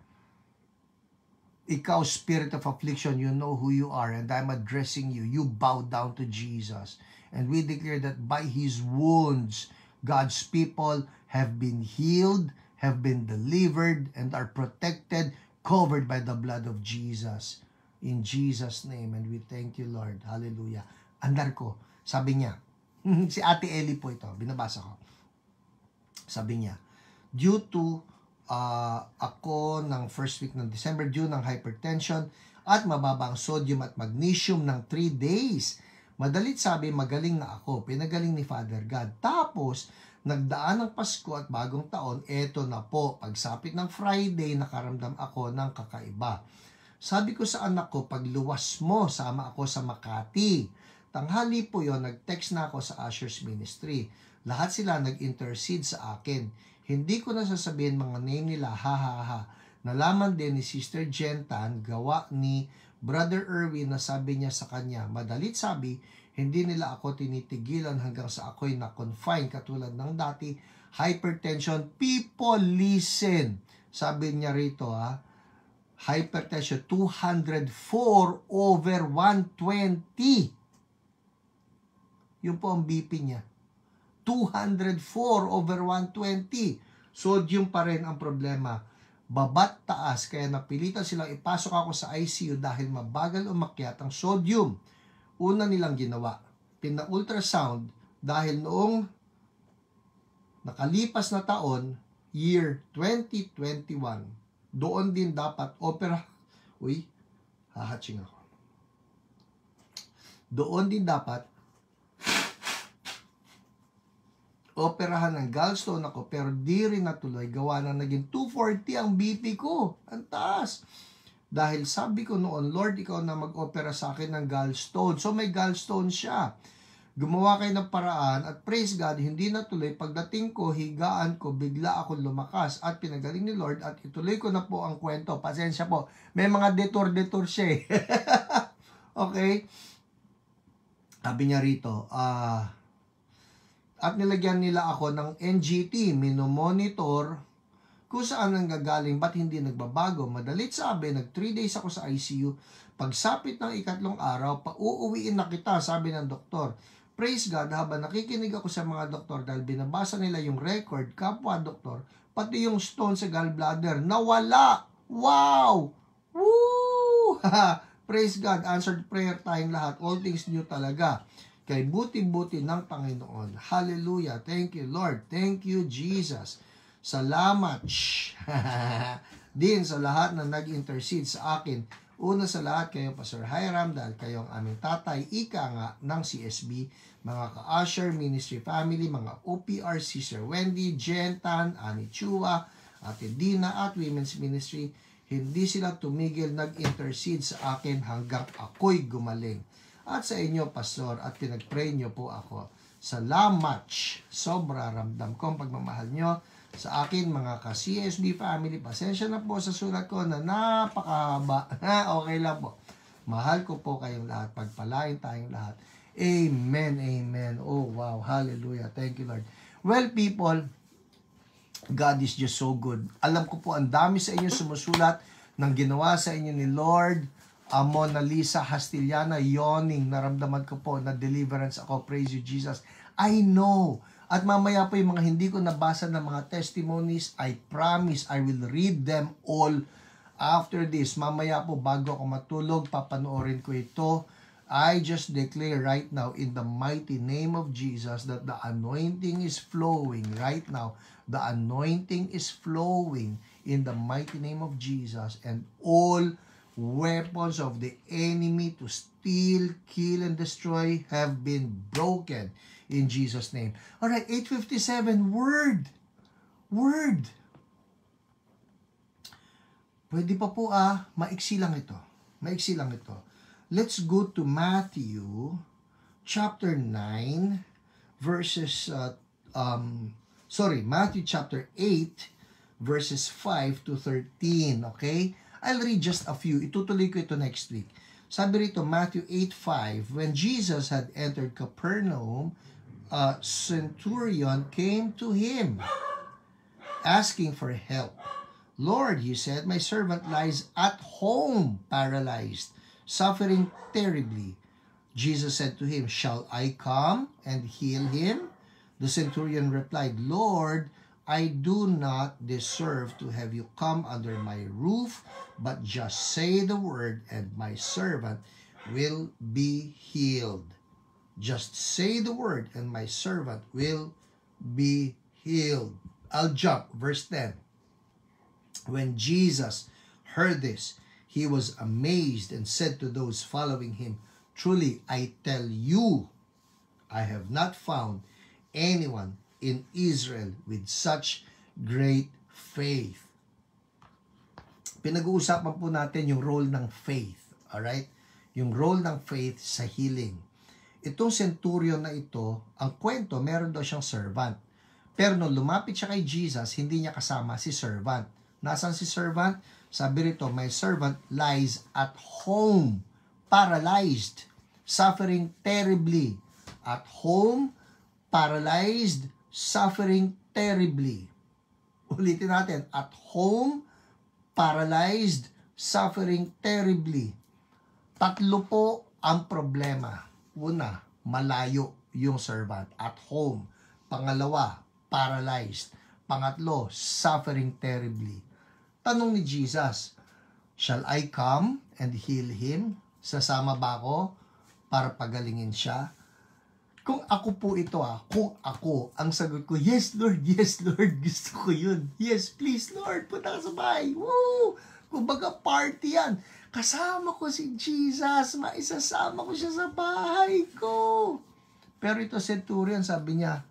Ikaw, spirit of affliction, you know who you are and I'm addressing you. You bow down to Jesus. And we declare that by His wounds, God's people have been healed, have been delivered, and are protected, covered by the blood of Jesus. In Jesus' name. And we thank you, Lord. Hallelujah. Andar ko. Sabi niya, si Ate Ellie po ito, binabasa ko. Sabi niya, due to ako ng first week ng December due ng hypertension at mababang sodium at magnesium ng 3 days. Madalit sabi, magaling na ako. Pinagaling ni Father God. Tapos, nagdaan ng Pasko at bagong taon, eto na po. Pagsapit ng Friday, nakaramdam ako ng kakaiba. Sabi ko sa anak ko, pagluwas mo, sama ako sa Makati. Tanghali po yon, nag-text na ako sa Ushers Ministry. Lahat sila nag-intercede sa akin. Hindi ko na sasabihin mga name nila, ha. Nalaman din ni Sister Jentan, gawa ni Brother Erwin na sabi niya sa kanya, madalit sabi, hindi nila ako tinitigilan hanggang sa ako'y na-confine katulad ng dati, hypertension. People, listen. Sabi niya rito, hypertension, 204 over 120. Yun po ang BP niya. 204 over 120. Sodium pa rin ang problema. Babat taas, kaya napilitan silang ipasok ako sa ICU dahil mabagal umakyat ang sodium. Una nilang ginawa, pina-ultrasound dahil noong nakalipas na taon, year 2021, doon din dapat doon din dapat operahan ng gallstone ako, pero di rin natuloy, gawa na naging 240 ang BP ko. Ang taas. Dahil sabi ko noon, Lord, ikaw na mag-opera sa akin ng gallstone. So may gallstone siya. Gumawa kayo ng paraan at praise God, hindi natuloy. Pagdating ko, higaan ko, bigla akong lumakas at pinagaling ni Lord at ituloy ko na po ang kwento. Pasensya po. May mga detour siya eh. Okay? Sabi niya rito, at nilagyan nila ako ng NGT, minomonitor, kung saan ang gagaling, ba't hindi nagbabago? Madalit sabi, 3 days ako sa ICU. Pagsapit ng 3 araw, pauuwiin na kita, sabi ng doktor. Praise God, habang nakikinig ako sa mga doktor dahil binabasa nila yung record, kapwa doktor, pati yung stone sa gallbladder, nawala! Wow! Woo! Praise God, answered prayer tayong lahat, all things new talaga. Kay buti-buti ng Panginoon. Hallelujah. Thank you, Lord. Thank you, Jesus. Salamat. Din sa lahat na nag-intercede sa akin. Una sa lahat, kayo Pastor Hiram, dahil kayo ang aming tatay, ika nga ng CSB, mga ka-Usher Ministry Family, mga OPR, Sister Wendy, Jentan, Ani Chua, Ate Dina, at Women's Ministry. Hindi sila tumigil nag-intercede sa akin hanggang ako'y gumaling. At sa inyo, Pastor, at pinag-pray nyo po ako. Salamat. Sobra ramdam ko ang pagmamahal nyo sa akin, mga ka-CSB family. Pasensya na po sa sulat ko na napakahaba. Okay lang po. Mahal ko po kayong lahat. Pagpalain tayong lahat. Amen, amen. Oh, wow. Hallelujah. Thank you, Lord. Well, people, God is just so good. Alam ko po, ang dami sa inyo sumusulat ng ginawa sa inyo ni Lord. Mona Lisa Hastiliana, yawning. Naramdaman ko po na deliverance ako. Praise you, Jesus. I know. At mamaya po yung mga hindi ko nabasa ng mga testimonies, I promise I will read them all after this. Mamaya po bago ako matulog, papanoorin ko ito. I just declare right now in the mighty name of Jesus that the anointing is flowing right now. The anointing is flowing in the mighty name of Jesus, and all weapons of the enemy to steal, kill, and destroy have been broken. In Jesus' name. Alright, 8:57, word. Pwede pa po maiksi lang ito. Let's go to Matthew chapter 9 verses Matthew chapter 8 verses 5 to 13, okay? I'll read just a few. Itutuloy ko ito next week. Sabi rito, Matthew 8:5, when Jesus had entered Capernaum, a centurion came to him, asking for help. Lord, he said, my servant lies at home, paralyzed, suffering terribly. Jesus said to him, shall I come and heal him? The centurion replied, Lord, I do not deserve to have you come under my roof, but just say the word and my servant will be healed. Just say the word and my servant will be healed. I'll jump. Verse 10. When Jesus heard this, he was amazed and said to those following him, truly, I tell you, I have not found anyone in Israel with such great faith. Pinag-uusapan po natin yung role ng faith. Alright? Yung role ng faith sa healing. Itong centurion na ito, ang kwento, meron daw siyang servant. Pero nung lumapit siya kay Jesus, hindi niya kasama si servant. Nasaan si servant? Sabi rito, my servant lies at home, paralyzed, suffering terribly. At home, paralyzed, suffering terribly. Ulitin natin, at home, paralyzed, suffering terribly. Tatlo po ang problema. Una, malayo yung servant, at home. Pangalawa, paralyzed. Pangatlo, suffering terribly. Tanong ni Jesus, shall I come and heal him? Sasama ba ako para pagalingin siya? Kung ako po ito kung ako, ang sagot ko, yes Lord, gusto ko yun. Yes, please Lord, punta ka sa bahay. Woo! Kumbaga party yan. Kasama ko si Jesus, maisasama ko siya sa bahay ko. Pero ito centurion, sabi niya,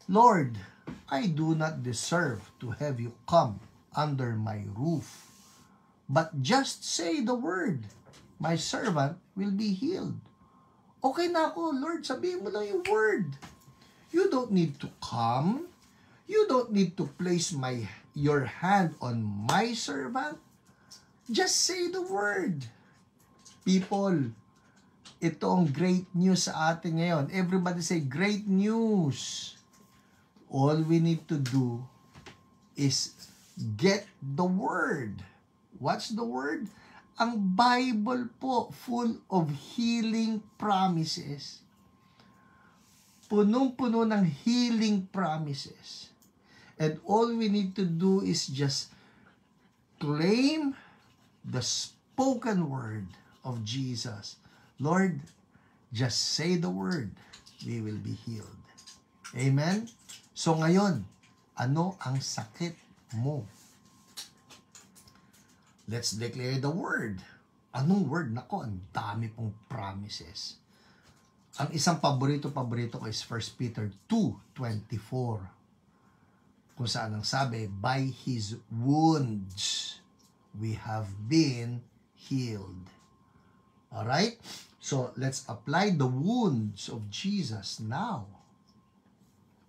Lord, I do not deserve to have you come under my roof. But just say the word, my servant will be healed. Okay na ako, Lord, sabihin mo lang yung word. You don't need to come. You don't need to place your hand on my servant. Just say the word. People, ito ang great news sa atin ngayon. Everybody say, great news. All we need to do is get the word. What's the word? Ang Bible po, full of healing promises. Punong-puno ng healing promises. And all we need to do is just claim the spoken word of Jesus. Lord, just say the word, we will be healed. Amen? So ngayon, ano ang sakit mo? Let's declare the word. Anong word? Nako, ang dami pong promises. Ang isang paborito ko is 1 Peter 2:24. Kung saan ang sabi, by His wounds, we have been healed. Alright? So, let's apply the wounds of Jesus now.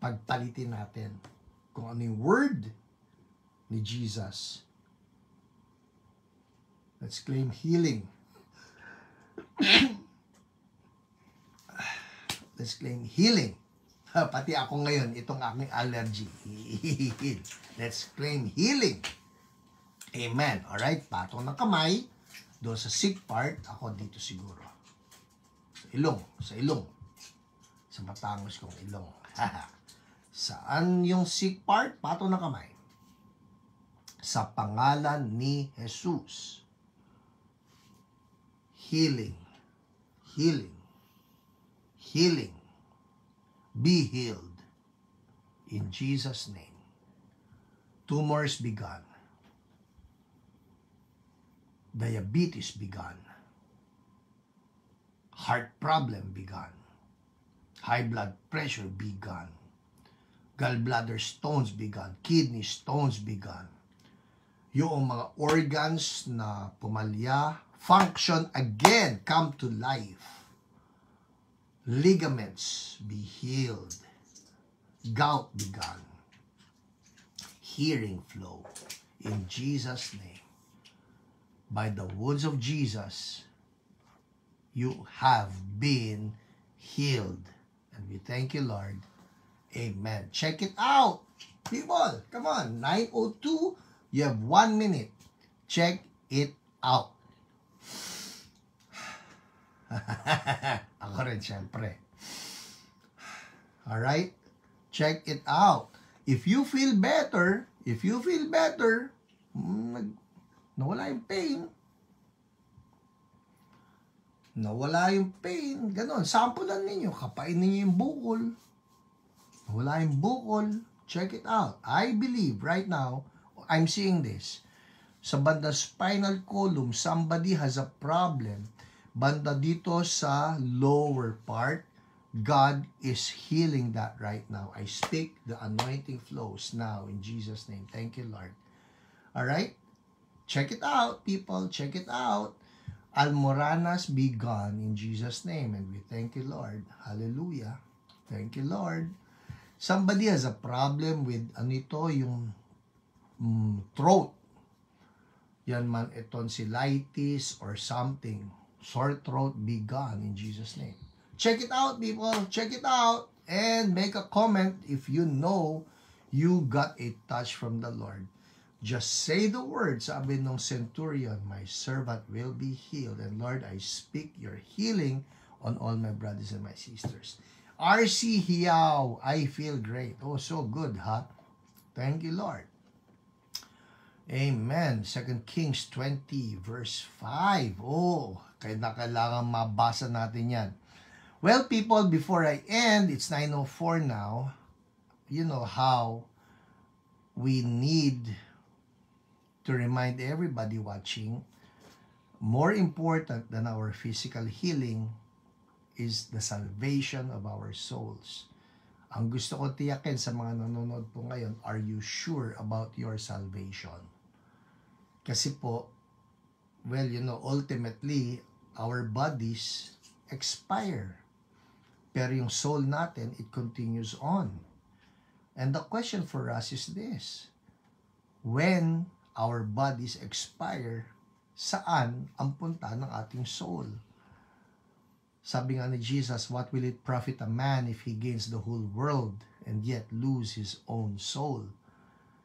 Pagpalitin natin kung ano yung word ni Jesus. Let's claim healing. Let's claim healing. Pati ako ngayon, itong aking allergy. Let's claim healing. Amen. Alright, patong ng kamay. Doon sa sick part, ako dito siguro. Sa ilong. Sa matangos kong ilong. Saan yung sick part? Patong ng kamay. Sa pangalan ni Jesus. Healing. Healing. Healing. Be healed. In Jesus' name. Tumors be gone. Diabetes be gone. Heart problem be gone. High blood pressure be gone. Gallbladder stones be gone. Kidney stones be gone. Yung mga organs na pumalya, function again, come to life. Ligaments be healed. Gout be gone. Hearing flow. In Jesus' name. By the wounds of Jesus, you have been healed. And we thank you, Lord. Amen. Check it out. People, come on. 9:02. You have 1 minute. Check it out. Ako rin, syempre. Alright? Check it out. If you feel better, nawala yung pain. Ganon. Sampulan ninyo. Kapain ninyo yung bukol. Nawala yung bukol. Check it out. I believe right now, I'm seeing this. Sa banda spinal column, somebody has a problem. Banda dito sa lower part, God is healing that right now. I speak, the anointing flows now in Jesus' name. Thank you, Lord. Alright? Check it out, people. Check it out. Almoranas be gone in Jesus' name. And we thank you, Lord. Hallelujah. Thank you, Lord. Somebody has a problem with, yung throat. Yan man, tonsillitis or something. Sore throat be gone in Jesus' name. Check it out, people. Check it out. And make a comment if you know you got a touch from the Lord. Just say the word. Sabi ng centurion, my servant will be healed. And Lord, I speak your healing on all my brothers and my sisters. RC Hiao, I feel great. Oh, so good, huh? Thank you, Lord. Amen. 2 Kings 20 verse 5. Oh, kailangan mabasa natin yan. Well, people, before I end, it's 9:04 now. You know how we need to remind everybody watching, more important than our physical healing is the salvation of our souls. Ang gusto ko tiyakin sa mga nanonood po ngayon, are you sure about your salvation? Kasi po, well, ultimately, our bodies expire. Pero yung soul natin, it continues on. And the question for us is this: when our bodies expire, saan ang punta ng ating soul? Sabi nga ni Jesus, what will it profit a man if he gains the whole world and yet lose his own soul?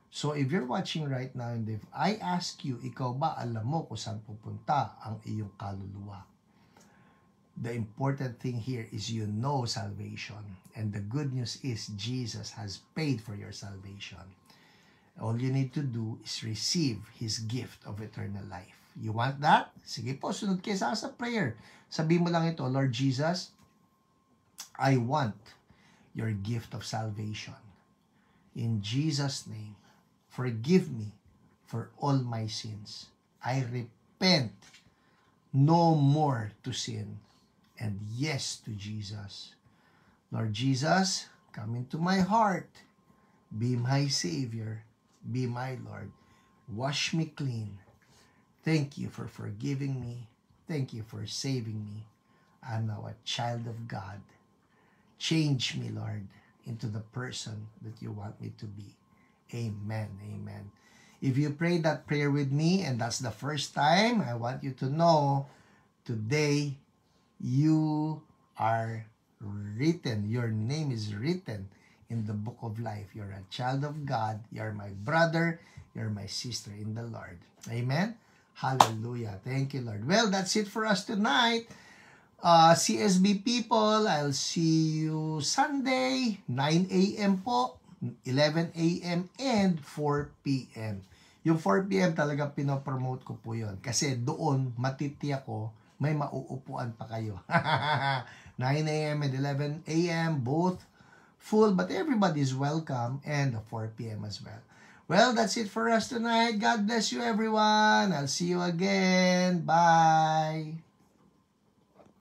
So if you're watching right now, and if I ask you, ikaw ba alam mo kung saan pupunta ang iyong kaluluwa? The important thing here is you know salvation. And the good news is Jesus has paid for your salvation. All you need to do is receive His gift of eternal life. You want that? Sige po, sunod kayo sa prayer. Sabihin mo lang ito, Lord Jesus, I want your gift of salvation. In Jesus' name, forgive me for all my sins. I repent no more to sin. And yes to Jesus. Lord Jesus, come into my heart. Be my Savior. Be my Lord. Wash me clean. Thank you for forgiving me. Thank you for saving me. I'm now a child of God. Change me, Lord, into the person that you want me to be. Amen. Amen. If you pray that prayer with me, and that's the first time, I want you to know, today, you are written. Your name is written in the book of life. You're a child of God. You're my brother. You're my sister in the Lord. Amen? Hallelujah. Thank you, Lord. Well, that's it for us tonight. CSB people, I'll see you Sunday, 9 a.m. po, 11 a.m. and 4 p.m. Yung 4 p.m. talaga pinopromote ko po yun. Kasi doon, matitiyak ko, may mauupuan pa kayo. 9 a.m. and 11 a.m. both full, but everybody is welcome, and 4 p.m. as well. Well, that's it for us tonight. God bless you, everyone. I'll see you again. Bye.